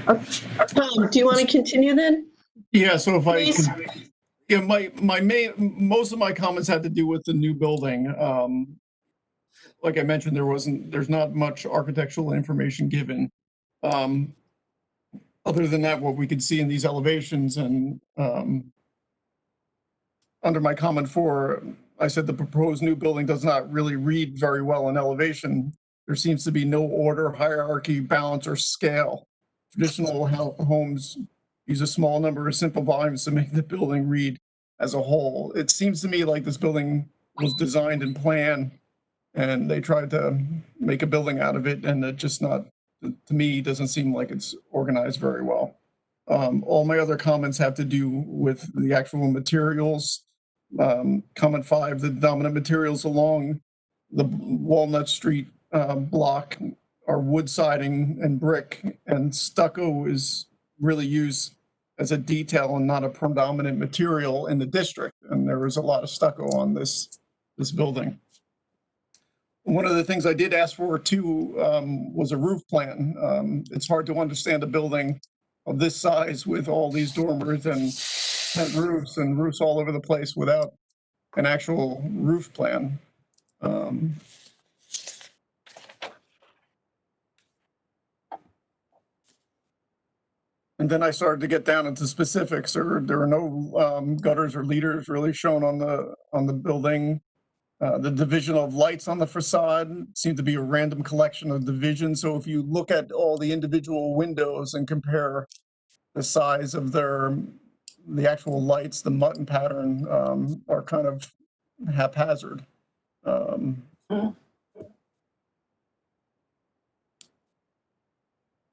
Tom, do you want to continue then? Yeah, so if I Please. could, yeah, most of my comments had to do with the new building. Like I mentioned, there's not much architectural information given. Other than that, what we could see in these elevations, and under my comment 4, I said the proposed new building does not really read very well in elevation. There seems to be no order, hierarchy, balance, or scale. Traditional homes use a small number of simple volumes to make the building read as a whole. It seems to me like this building was designed and planned, and they tried to make a building out of it, and it just not, to me, doesn't seem like it's organized very well. All my other comments have to do with the actual materials. Comment 5, the dominant materials along the Walnut Street block are wood siding and brick, and stucco is really used as a detail and not a predominant material in the district. And there is a lot of stucco on this building. One of the things I did ask for too was a roof plan. It's hard to understand a building of this size with all these dormers and roofs all over the place without an actual roof plan. And then I started to get down into specifics. There are no gutters or leaders really shown on the building. The division of lights on the facade seemed to be a random collection of divisions. So if you look at all the individual windows and compare the size of the actual lights, the mutton pattern are kind of haphazard.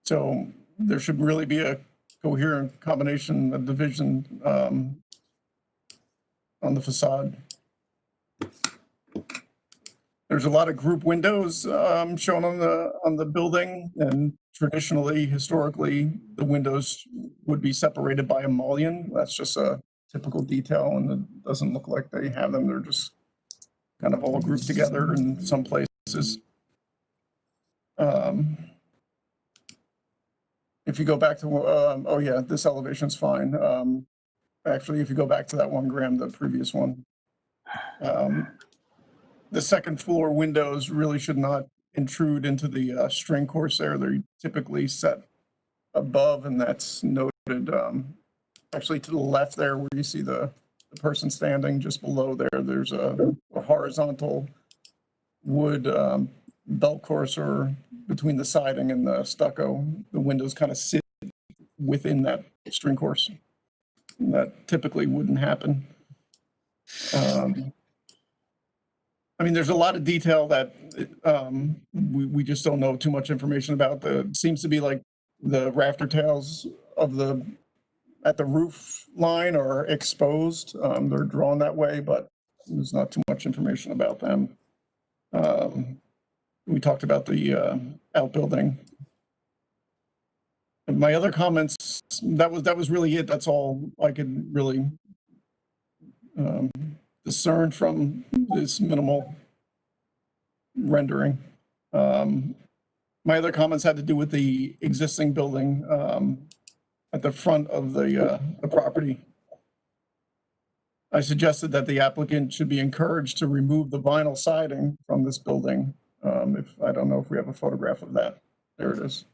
So there should really be a coherent combination of division on the facade. There's a lot of group windows shown on the building, and traditionally, historically, the windows would be separated by a mullion. That's just a typical detail, and it doesn't look like they have them. They're just kind of all grouped together in some places. If you go back to, oh yeah, this elevation's fine. Actually, if you go back to that one, Graham, the previous one, the second floor windows really should not intrude into the string course there. They're typically set above, and that's noted actually to the left there where you see the person standing just below there. There's a horizontal wood belt courser between the siding and the stucco. The windows kind of sit within that string course. And that typically wouldn't happen. I mean, there's a lot of detail that we just don't know too much information about. It seems to be like the rafter tails of at the roof line are exposed. They're drawn that way, but there's not too much information about them. We talked about the outbuilding. And my other comments, that was really it. That's all I could really discern from this minimal rendering. My other comments had to do with the existing building at the front of the property. I suggested that the applicant should be encouraged to remove the vinyl siding from this building. I don't know if we have a photograph of that. There it is.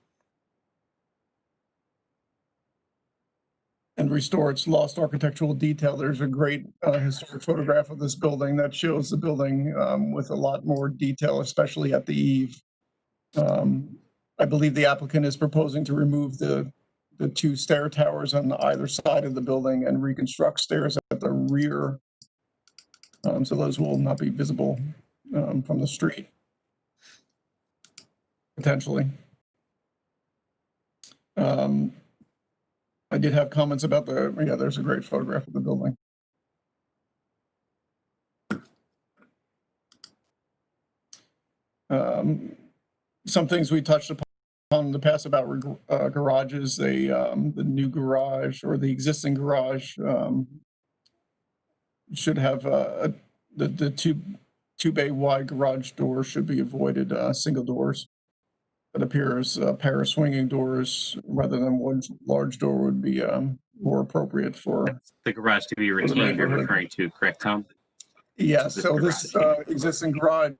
And restore its lost architectural detail. There's a great historic photograph of this building that shows the building with a lot more detail, especially at the eave. I believe the applicant is proposing to remove the two stair towers on either side of the building and reconstruct stairs at the rear. So those will not be visible from the street, potentially. I did have comments about there's a great photograph of the building. Some things we touched upon in the past about garages, the new garage or the existing garage should have the two bay wide garage door should be avoided, single doors. It appears a pair of swinging doors rather than one large door would be more appropriate for the garage to be retained you're referring to, correct, Tom? Yeah, so this existing garage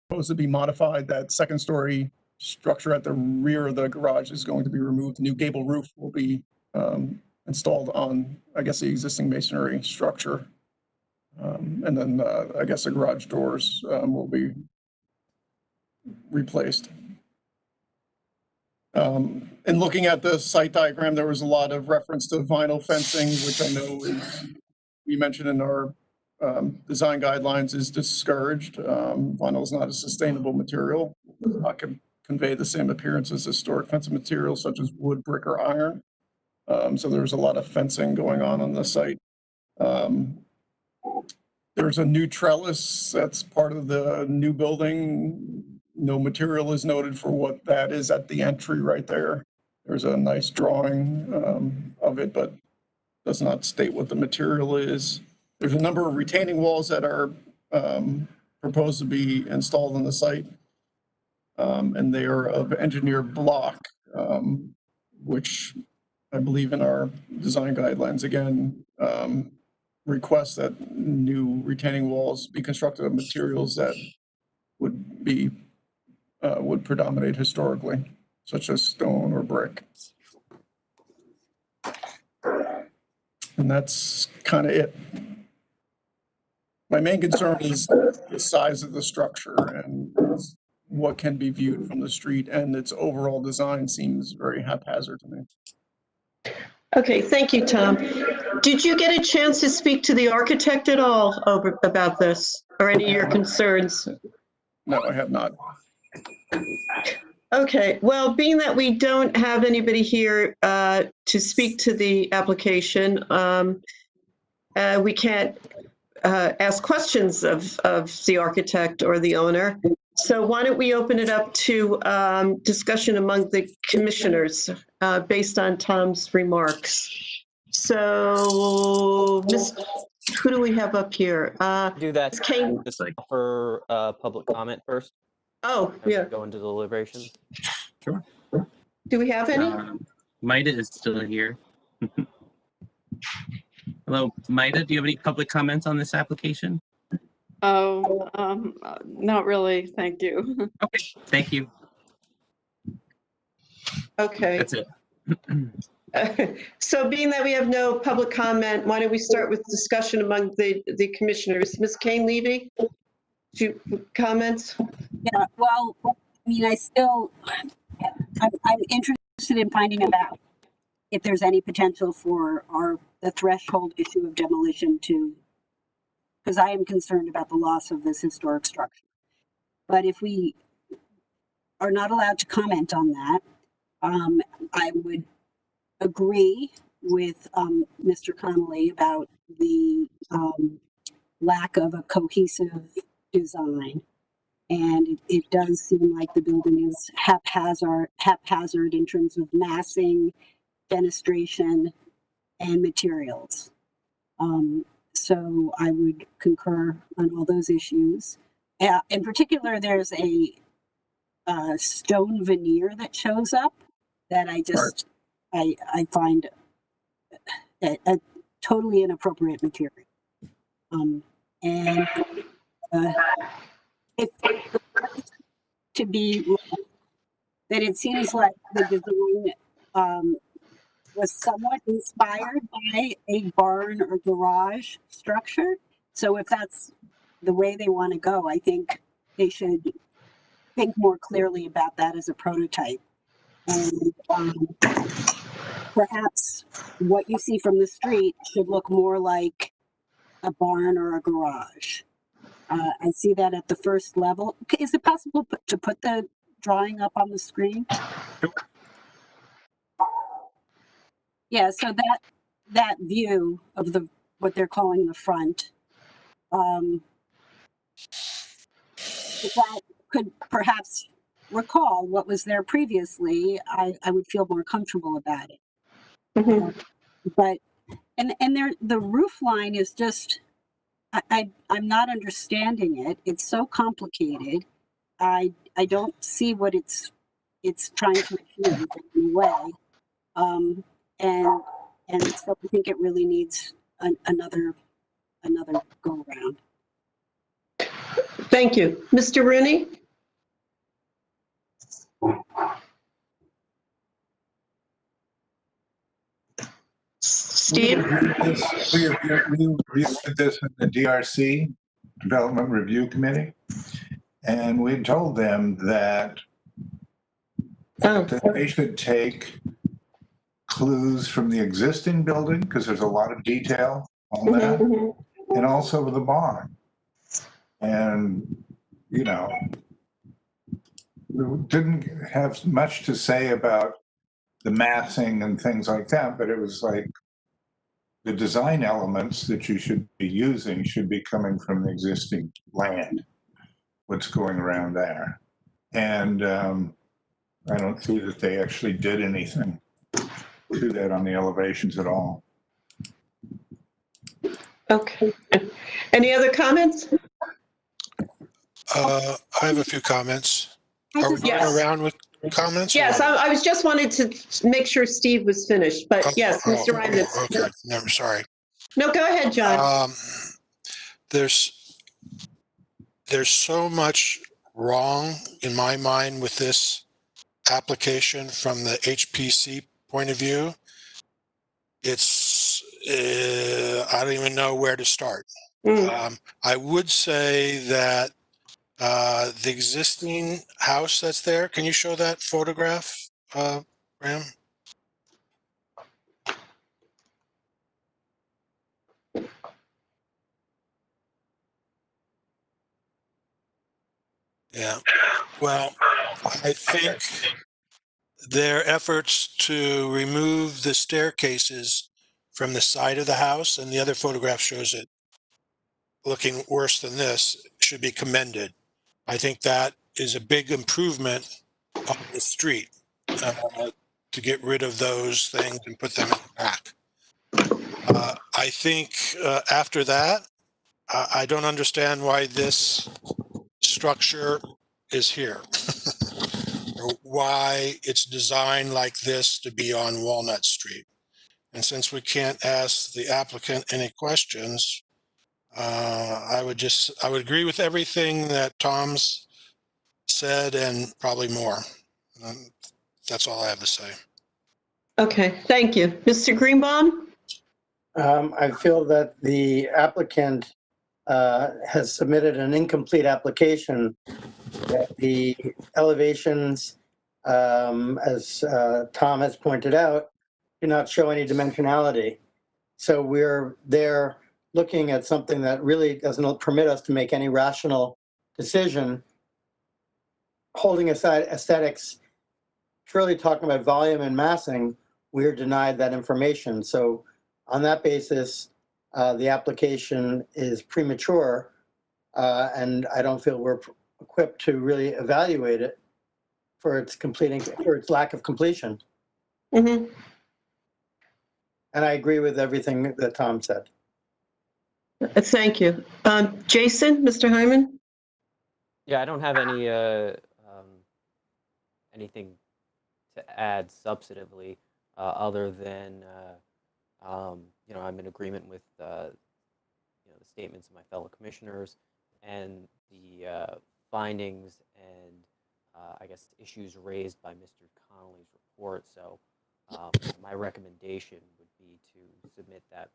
supposed to be modified. That second story structure at the rear of the garage is going to be removed. The new gable roof will be installed on, I guess, the existing masonry structure. And then I guess the garage doors will be replaced. In looking at the site diagram, there was a lot of reference to vinyl fencing, which I know we mentioned in our design guidelines is discouraged. Vinyl is not a sustainable material. It does not convey the same appearance as historic fencing materials such as wood, brick, or iron. So there's a lot of fencing going on the site. There's a new trellis that's part of the new building. No material is noted for what that is at the entry right there. There's a nice drawing of it, but does not state what the material is. There's a number of retaining walls that are proposed to be installed on the site. And they are of engineered block, which I believe in our design guidelines, again, request that new retaining walls be constructed of materials that would predominate historically, such as stone or brick. And that's kind of it. My main concern is the size of the structure and what can be viewed from the street, and its overall design seems very haphazard to me. Okay, thank you, Tom. Did you get a chance to speak to the architect at all about this or any of your concerns? No, I have not. Okay, well, being that we don't have anybody here to speak to the application, we can't ask questions of the architect or the owner. So why don't we open it up to discussion among the commissioners based on Tom's remarks? So, who do we have up here? Do that Kane. just like for public comment first. Oh, And yeah. go into deliberations. Sure. Do we have any? Maida is still here. Hello, Maida, do you have any public comments on this application? Oh, not really, thank you. Okay, thank you. Okay. That's it. So being that we have no public comment, why don't we start with discussion among the commissioners? Ms. Kane Levy, comments? Yeah, well, I mean, I'm interested in finding out if there's any potential for the threshold issue of demolition because I am concerned about the loss of this historic structure. But if we are not allowed to comment on that, I would agree with Mr. Connolly about the lack of a cohesive design. And it does seem like the building is haphazard in terms of massing, fenestration, and materials. So I would concur on all those issues. In particular, there's a stone veneer that shows up that I find a totally inappropriate material. And if to be that it seems like the design was somewhat inspired by a barn or garage structure. So if that's the way they want to go, I think they should think more clearly about that as a prototype. And perhaps what you see from the street should look more like a barn or a garage. I see that at the first level. Is it possible to put the drawing up on the screen? Yeah, so that view of what they're calling the front, if that could perhaps recall what was there previously, I would feel more comfortable about it. Mm-hmm. But the roof line is just I'm not understanding it. It's so complicated. I don't see what it's trying to achieve in a way. And so I think it really needs another go around. Thank you. Mr. Rooney? Steve? We reviewed this in the DRC, Development Review Committee, and we told them that they should take clues from the existing building, because there's a lot of detail on that, and also the barn. And, we didn't have much to say about the massing and things like that, but it was like the design elements that you should be using should be coming from the existing land, what's going around there. And I don't see that they actually did anything to that on the elevations at all. Okay. Any other comments? I have a few comments. Are we going Yes. around with comments? Yes, or- I was just wanted to make sure Steve was finished, but yes, Mr. Ryan. Okay, never, sorry. No, go ahead, John. There's so much wrong in my mind with this application from the HPC point of view. It's, I don't even know where to start. I would say that the existing house that's there, can you show that photograph, Graham? Yeah, well, I think their efforts to remove the staircases from the side of the house, and the other photograph shows it looking worse than this, should be commended. I think that is a big improvement on the street to get rid of those things and put them in the back. I think after that, I don't understand why this structure is here. Or why it's designed like this to be on Walnut Street. And since we can't ask the applicant any questions, I would agree with everything that Tom's said and probably more. That's all I have to say. Okay, thank you. Mr. Greenbaum? I feel that the applicant has submitted an incomplete application. That the elevations, as Tom has pointed out, do not show any dimensionality. So we're there looking at something that really doesn't permit us to make any rational decision. Holding aside aesthetics, purely talking about volume and massing, we're denied that information. So on that basis, the application is premature, and I don't feel we're equipped to really evaluate it for its lack of completion. Mm-hmm. And I agree with everything that Tom said. Thank you. Jason, Mr. Hyman? Yeah, I don't have any anything to add substantively other than I'm in agreement with the statements of my fellow commissioners and the findings and I guess issues raised by Mr. Connolly's report. So my recommendation would be to submit that,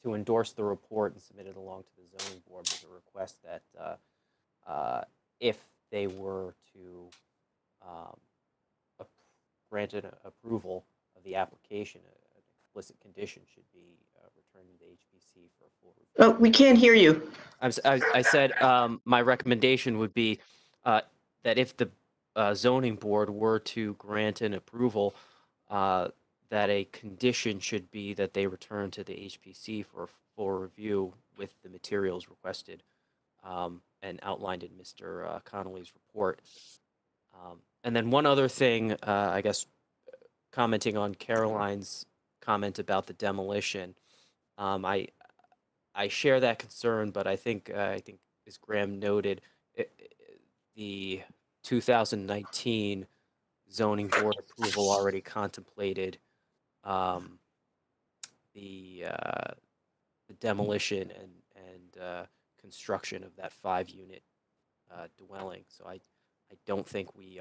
to endorse the report and submit it along to the zoning board with a request that if they were to grant an approval of the application, an explicit condition should be returned to the HPC for a full review. Oh, we can't hear you. I said my recommendation would be that if the zoning board were to grant an approval, that a condition should be that they return to the HPC for a full review with the materials requested and outlined in Mr. Connolly's report. And then one other thing, I guess, commenting on Caroline's comment about the demolition, I share that concern, but I think as Graham noted, the 2019 zoning board approval already contemplated the demolition and construction of that 5-unit dwelling. So I don't think we've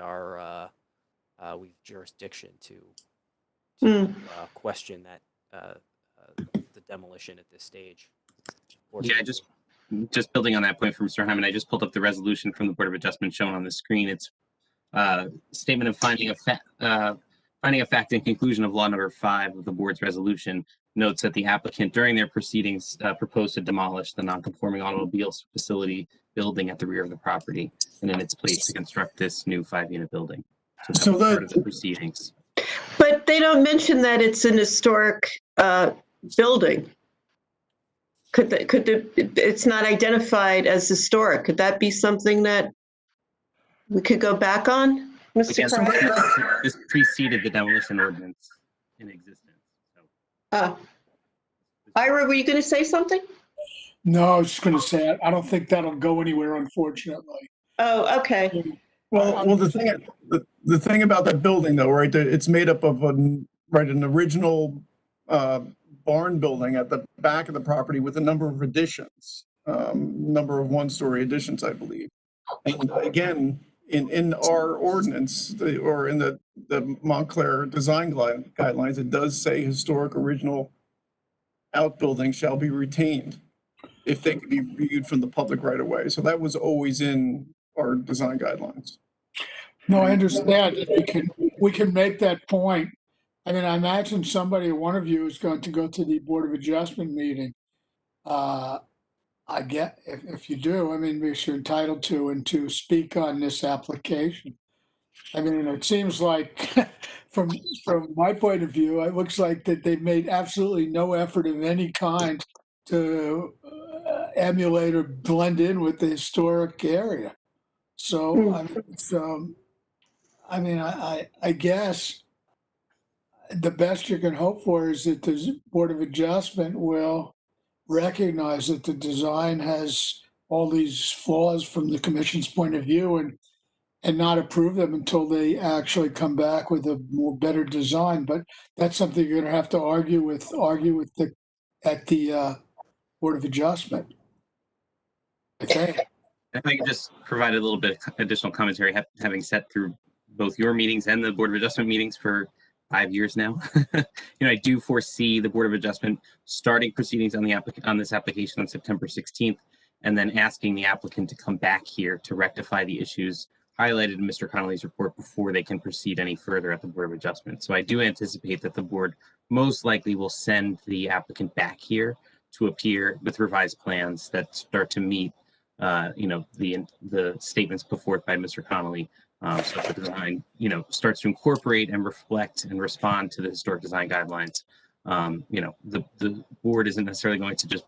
jurisdiction to question that the demolition at this stage. Yeah, just building on that point from Mr. Hyman, I just pulled up the resolution from the Board of Adjustment shown on the screen. It's statement of finding of fact and conclusion of law number 5 of the board's resolution notes that the applicant during their proceedings proposed to demolish the non-conforming automobile facility building at the rear of the property and in its place to construct this new 5-unit building. So that was part of the proceedings. But they don't mention that it's an historic building. It's not identified as historic. Could that be something that we could go back on, Mr. Yes, Crowder? this preceded the demolition ordinance in existence. So. Ira, were you going to say something? No, I was just going to say, I don't think that'll go anywhere, unfortunately. Oh, okay. Well, the thing about that building though, right, it's made up of an original barn building at the back of the property with a number of additions, number of one-story additions, I believe. And again, in our ordinance, or in the Montclair design guidelines, it does say historic original outbuildings shall be retained if they can be viewed from the public right away. So that was always in our design guidelines. No, I understand. We can make that point. I mean, I imagine one of you is going to go to the Board of Adjustment meeting. I get, if you do, I mean, because you're entitled to, and to speak on this application. I mean, it seems like from my point of view, it looks like that they've made absolutely no effort of any kind to emulate or blend in with the historic area. So, I guess the best you can hope for is that the Board of Adjustment will recognize that the design has all these flaws from the commission's point of view, and not approve them until they actually come back with a more better design. But that's something you're going to have to argue with at the Board of Adjustment, I think. If I could just provide a little bit of additional commentary, having sat through both your meetings and the Board of Adjustment meetings for 5 years now. I do foresee the Board of Adjustment starting proceedings on this application on September 16th, and then asking the applicant to come back here to rectify the issues highlighted in Mr. Connolly's report before they can proceed any further at the Board of Adjustment. So I do anticipate that the board most likely will send the applicant back here to appear with revised plans that start to meet the statements put forth by Mr. Connolly. So the design, starts to incorporate and reflect and respond to the historic design guidelines. The board isn't necessarily going to just,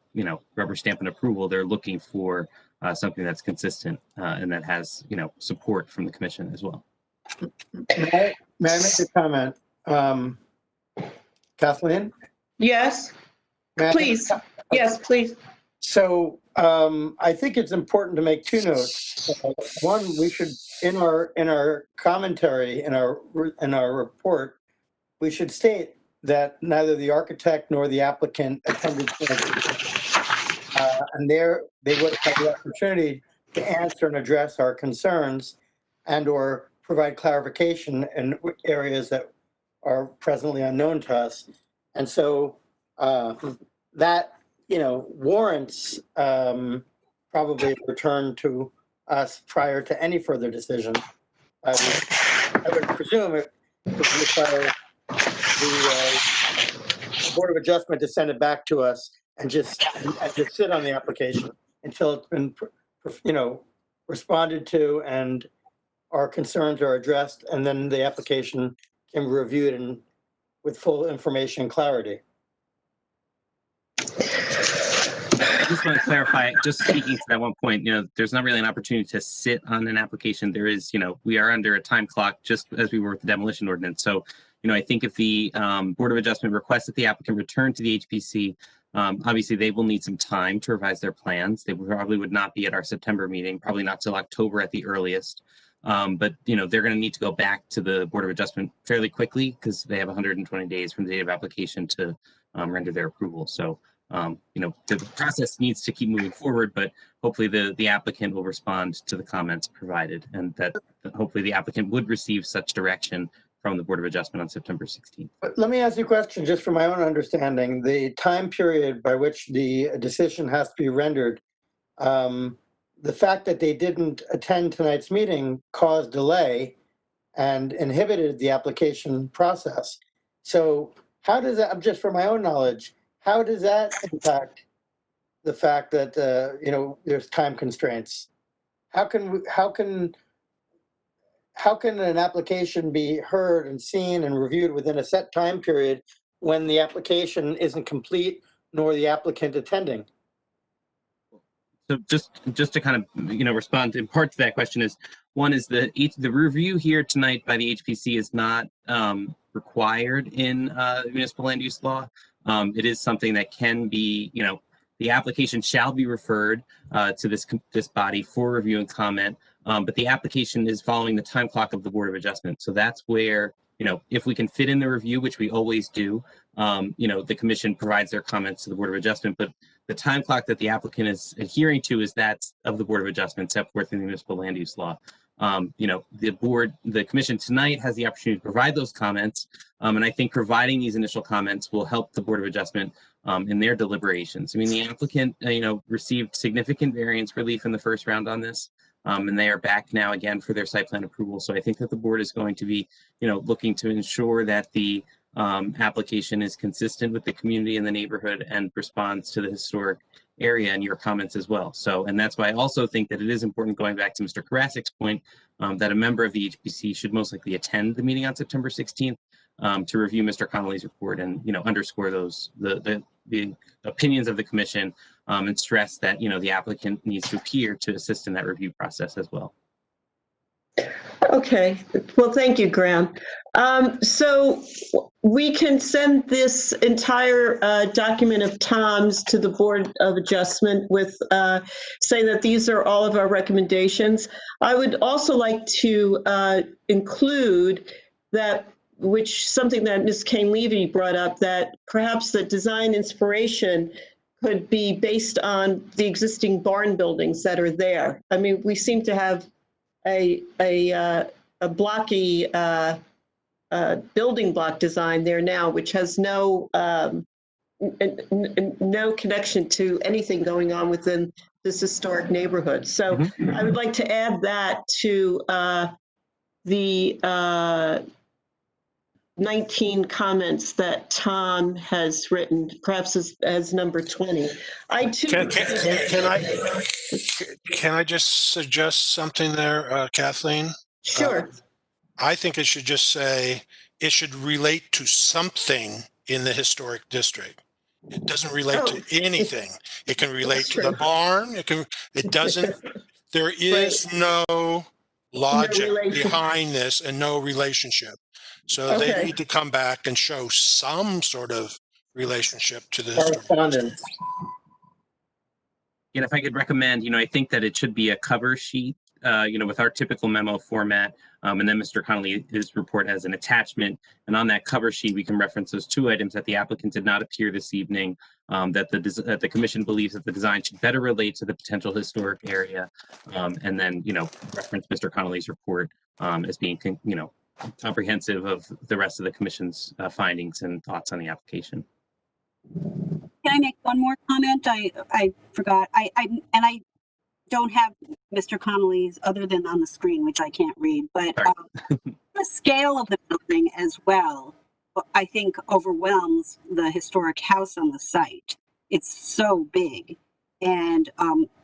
rubber stamp an approval. They're looking for something that's consistent and that has, support from the commission as well. May I make a comment? Kathleen? Yes, please. Yes, please. So I think it's important to make two notes. One, we should, in our commentary, in our report, we should state that neither the architect nor the applicant attended, and they would have the opportunity to answer and address our concerns and/or provide clarification in areas that are presently unknown to us. And so that warrants probably a return to us prior to any further decision. I would presume it would require the Board of Adjustment to send it back to us and just sit on the application until it's been, responded to and our concerns are addressed, and then the application can be reviewed and with full information and clarity. I just want to clarify, just speaking to that one point, there's not really an opportunity to sit on an application. There is, we are under a time clock, just as we were with the demolition ordinance. So, I think if the Board of Adjustment requests that the applicant return to the HPC, obviously they will need some time to revise their plans. They probably would not be at our September meeting, probably not till October at the earliest. But, they're going to need to go back to the Board of Adjustment fairly quickly because they have 120 days from the date of application to render their approval. So, the process needs to keep moving forward, but hopefully the applicant will respond to the comments provided, and that hopefully the applicant would receive such direction from the Board of Adjustment on September 16th. But let me ask you a question, just for my own understanding. The time period by which the decision has to be rendered, the fact that they didn't attend tonight's meeting caused delay and inhibited the application process. So how does that, just for my own knowledge, how does that impact the fact that, there's time constraints? How can an application be heard and seen and reviewed within a set time period when the application isn't complete nor the applicant attending? So just to kind of respond in part to that question is, one is the review here tonight by the HPC is not required in municipal land use law. It is something that can be, the application shall be referred to this body for review and comment. But the application is following the time clock of the Board of Adjustment. So that's where, if we can fit in the review, which we always do, the commission provides their comments to the Board of Adjustment, but the time clock that the applicant is adhering to is that of the Board of Adjustment set forth in the municipal land use law. The commission tonight has the opportunity to provide those comments. And I think providing these initial comments will help the Board of Adjustment in their deliberations. I mean, the applicant, received significant variance relief in the first round on this. And they are back now again for their site plan approval. So I think that the board is going to be, looking to ensure that the application is consistent with the community and the neighborhood and responds to the historic area and your comments as well. So, and that's why I also think that it is important, going back to Mr. Karasik's point, that a member of the HPC should most likely attend the meeting on September 16th to review Mr. Connolly's report and, underscore the opinions of the commission and stress that, the applicant needs to appear to assist in that review process as well. Okay, well, thank you, Graham. So we can send this entire document of Tom's to the Board of Adjustment with saying that these are all of our recommendations. I would also like to include that, which something that Ms. Kane-Levy brought up, that perhaps the design inspiration could be based on the existing barn buildings that are there. I mean, we seem to have a blocky building block design there now, which has no connection to anything going on within this historic neighborhood. So I would like to add that to the 19 comments that Tom has written, perhaps as number 20. I too. Can I just suggest something there, Kathleen? Sure. I think it should just say it should relate to something in the historic district. It doesn't relate to anything. It can relate to the barn. It doesn't. There is no logic behind this and no relationship. So they need to come back and show some sort of relationship to the correspondence. And if I could recommend, I think that it should be a cover sheet, with our typical memo format. And then Mr. Connolly's report has an attachment. And on that cover sheet, we can reference those two items: that the applicant did not appear this evening, that the commission believes that the design should better relate to the potential historic area. And then, reference Mr. Connolly's report as being, comprehensive of the rest of the commission's findings and thoughts on the application. Can I make one more comment? I forgot. I don't have Mr. Connolly's other than on the screen, which I can't read, but the scale of the building as well, I think overwhelms the historic house on the site. It's so big. And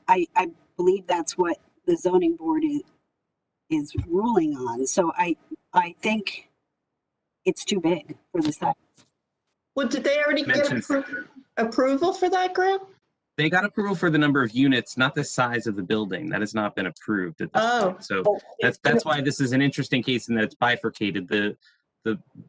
I believe that's what the zoning board is ruling on. So I think it's too big for the site. Well, did they already get approval for that, Graham? They got approval for the number of units, not the size of the building. That has not been approved at this point. So that's why this is an interesting case in that it's bifurcated.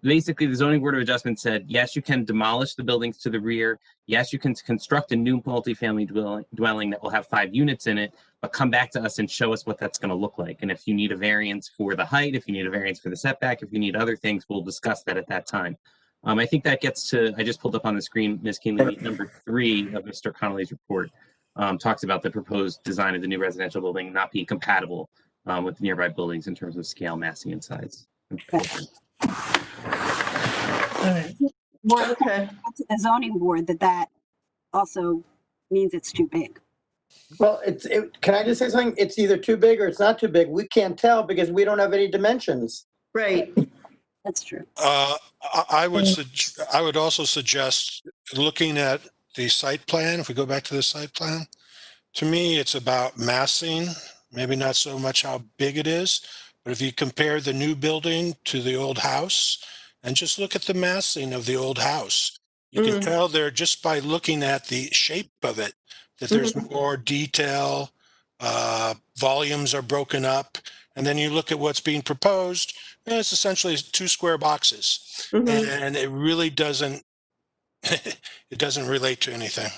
Basically the zoning board of adjustment said, yes, you can demolish the buildings to the rear. Yes, you can construct a new multifamily dwelling that will have 5 units in it, but come back to us and show us what that's going to look like. And if you need a variance for the height, if you need a variance for the setback, if you need other things, we'll discuss that at that time. I think that gets to, I just pulled up on the screen, Ms. Keenly, number 3 of Mr. Connolly's report talks about the proposed design of the new residential building not being compatible with nearby buildings in terms of scale, massing, and size. Well, okay. The zoning board that also means it's too big. Well, can I just say something? It's either too big or it's not too big. We can't tell because we don't have any dimensions. Right. That's true. I would also suggest looking at the site plan. If we go back to the site plan, to me, it's about massing, maybe not so much how big it is, but if you compare the new building to the old house and just look at the massing of the old house, you can tell there just by looking at the shape of it, that there's more detail, volumes are broken up. And then you look at what's being proposed, and it's essentially 2 square boxes. And it really doesn't, it doesn't relate to anything.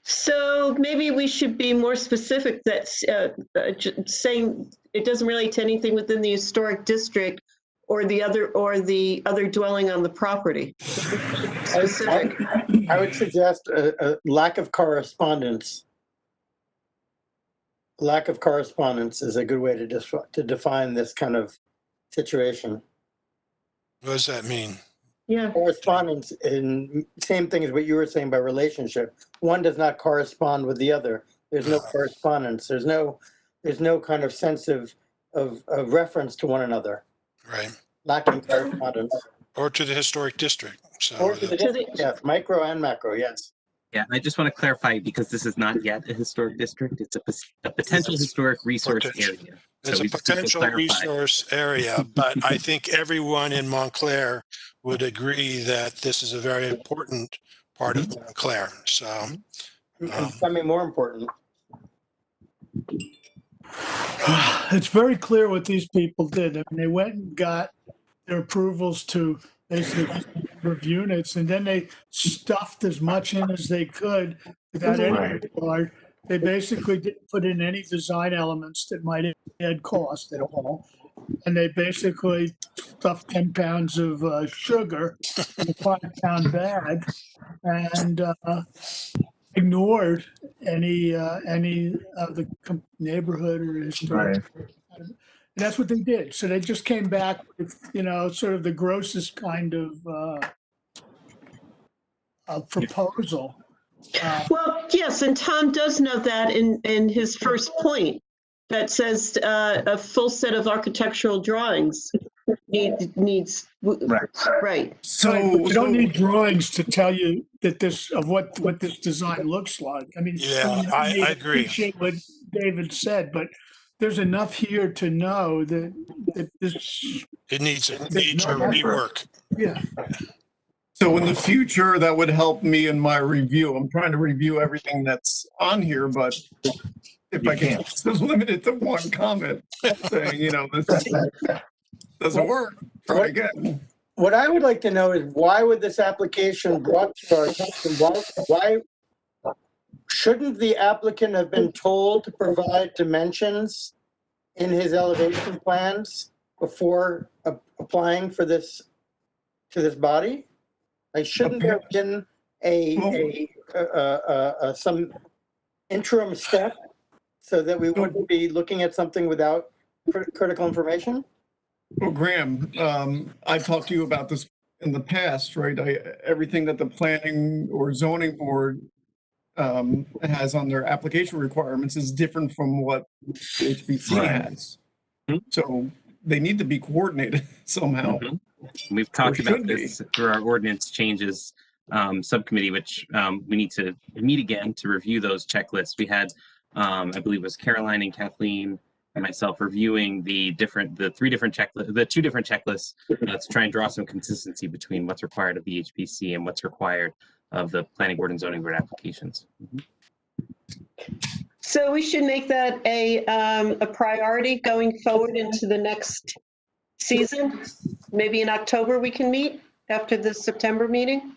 So maybe we should be more specific that's saying it doesn't relate to anything within the historic district or the other dwelling on the property. Specific. I would suggest a lack of correspondence. Lack of correspondence is a good way to define this kind of situation. What does that mean? Yeah. Correspondence, in same thing as what you were saying by relationship. One does not correspond with the other. There's no correspondence. There's no kind of sense of reference to one another. Right. Lacking correspondence. Or to the historic district. So Or to the district, yes, micro and macro, yes. Yeah, I just want to clarify because this is not yet a historic district. It's a potential historic resource area. it's So a we just need to potential clarify. resource area, but I think everyone in Montclair would agree that this is a very important part of Montclair. So And becoming more important. It's very clear what these people did. I mean, they went and got their approvals to basically number of units, and then they stuffed as much in as they could without any regard. They basically didn't put in any design elements that might add cost at all. And they basically stuffed 10 pounds of sugar in a 5-pound bag and ignored any of the neighborhood or historic. And that's what they did. So they just came back with, sort of the grossest kind of proposal. Well, yes, and Tom does know that in his first point that says a full set of architectural drawings needs right. So we don't need drawings to tell you that what this design looks like. I mean, yeah, I agree. Appreciate what David said, but there's enough here to know that this. It needs a rework. Yeah. So in the future, that would help me in my review. I'm trying to review everything that's on here, but if I can just limit it to one comment saying, this doesn't work, try again. What I would like to know is why would this application brought to our attention? Why shouldn't the applicant have been told to provide dimensions in his elevation plans before applying for this to this body? Like, shouldn't there have been some interim step so that we wouldn't be looking at something without critical information? Well, Graham, I talked to you about this in the past, right? Everything that the planning or zoning board has on their application requirements is different from what HBC has. So they need to be coordinated somehow. We've talked about this through our ordinance changes subcommittee, which we need to meet again to review those checklists. We had, I believe it was Caroline and Kathleen and myself reviewing the two different checklists to try and draw some consistency between what's required of the HPC and what's required of the planning board and zoning board applications. So we should make that a priority going forward into the next season. Maybe in October we can meet after the September meeting.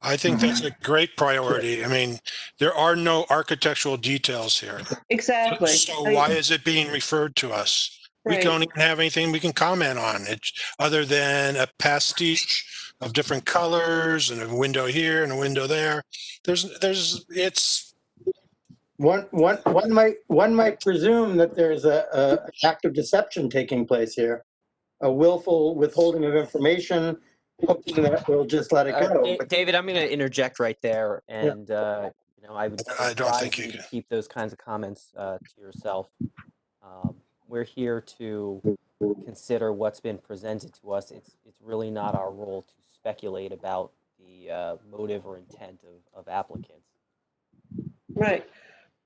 I think that's a great priority. I mean, there are no architectural details here. Exactly. So why is it being referred to us? Right. We don't even have anything we can comment on it other than a pastiche of different colors and a window here and a window there. One might presume that there's an act of deception taking place here, a willful withholding of information, hoping that we'll just let it go. David, I'm going to interject right there, and I would don't think you to keep those kinds of comments to yourself. We're here to consider what's been presented to us. It's really not our role to speculate about the motive or intent of applicants. Right.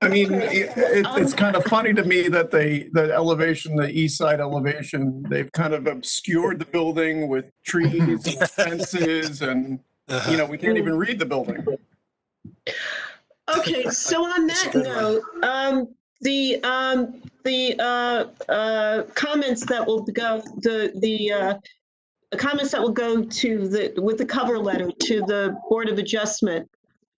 I mean, it's kind of funny to me that the east side elevation, they've kind of obscured the building with trees and fences and, we can't even read the building. Okay, so on that note, the comments that will go, the comments that will go to with the cover letter to the Board of Adjustment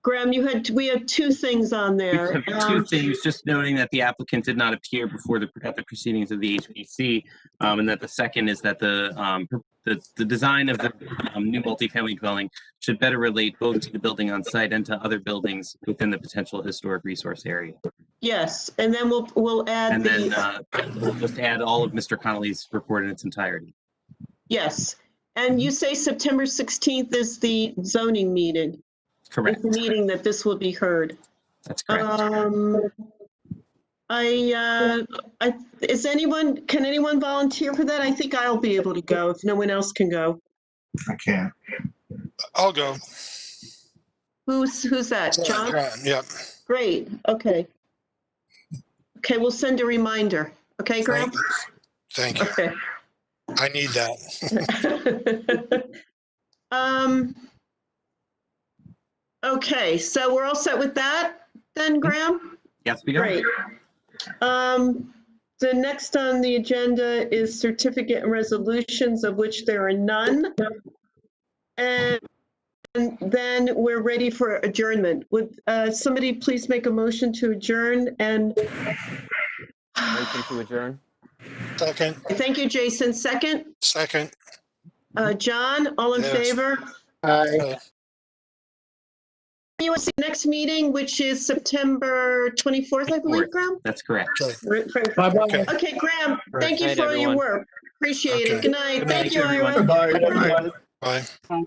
Graham, we had two things on We there. have two things, just noting that the applicant did not appear before at the proceedings of the HPC, and that the second is that the design of the new multifamily dwelling should better relate both to the building on site and to other buildings within the potential historic resource area. Yes, and then we'll add And then we'll just add all of Mr. Connolly's report in its entirety. yes. And you say September 16th is the zoning meeting? Correct. It's the meeting that this will be heard. That's correct. Can anyone volunteer for that? I think I'll be able to go if no one else can go. I can't. I'll go. Who's that? John? Yeah. Great, okay. Okay, we'll send a reminder. Okay, Graham? Thank you. Okay. I need that. Okay, so we're all set with that then, Graham? Yes, we are. Great. The next on the agenda is certificate and resolutions, of which there are none. And then we're ready for adjournment. Would somebody please make a motion to adjourn? And Motion to adjourn. Second. thank you, Jason. Second, Second. John, all in Yes. favor? Aye. You want to see the next meeting, which is September 24th, I believe, Graham? That's correct. Bye-bye. Okay. Okay, Graham, thank you Night, for all your everyone. work. Appreciate it. Okay. Good night. Good Thank night, you, everyone. Ira. Goodbye. Bye. Bye.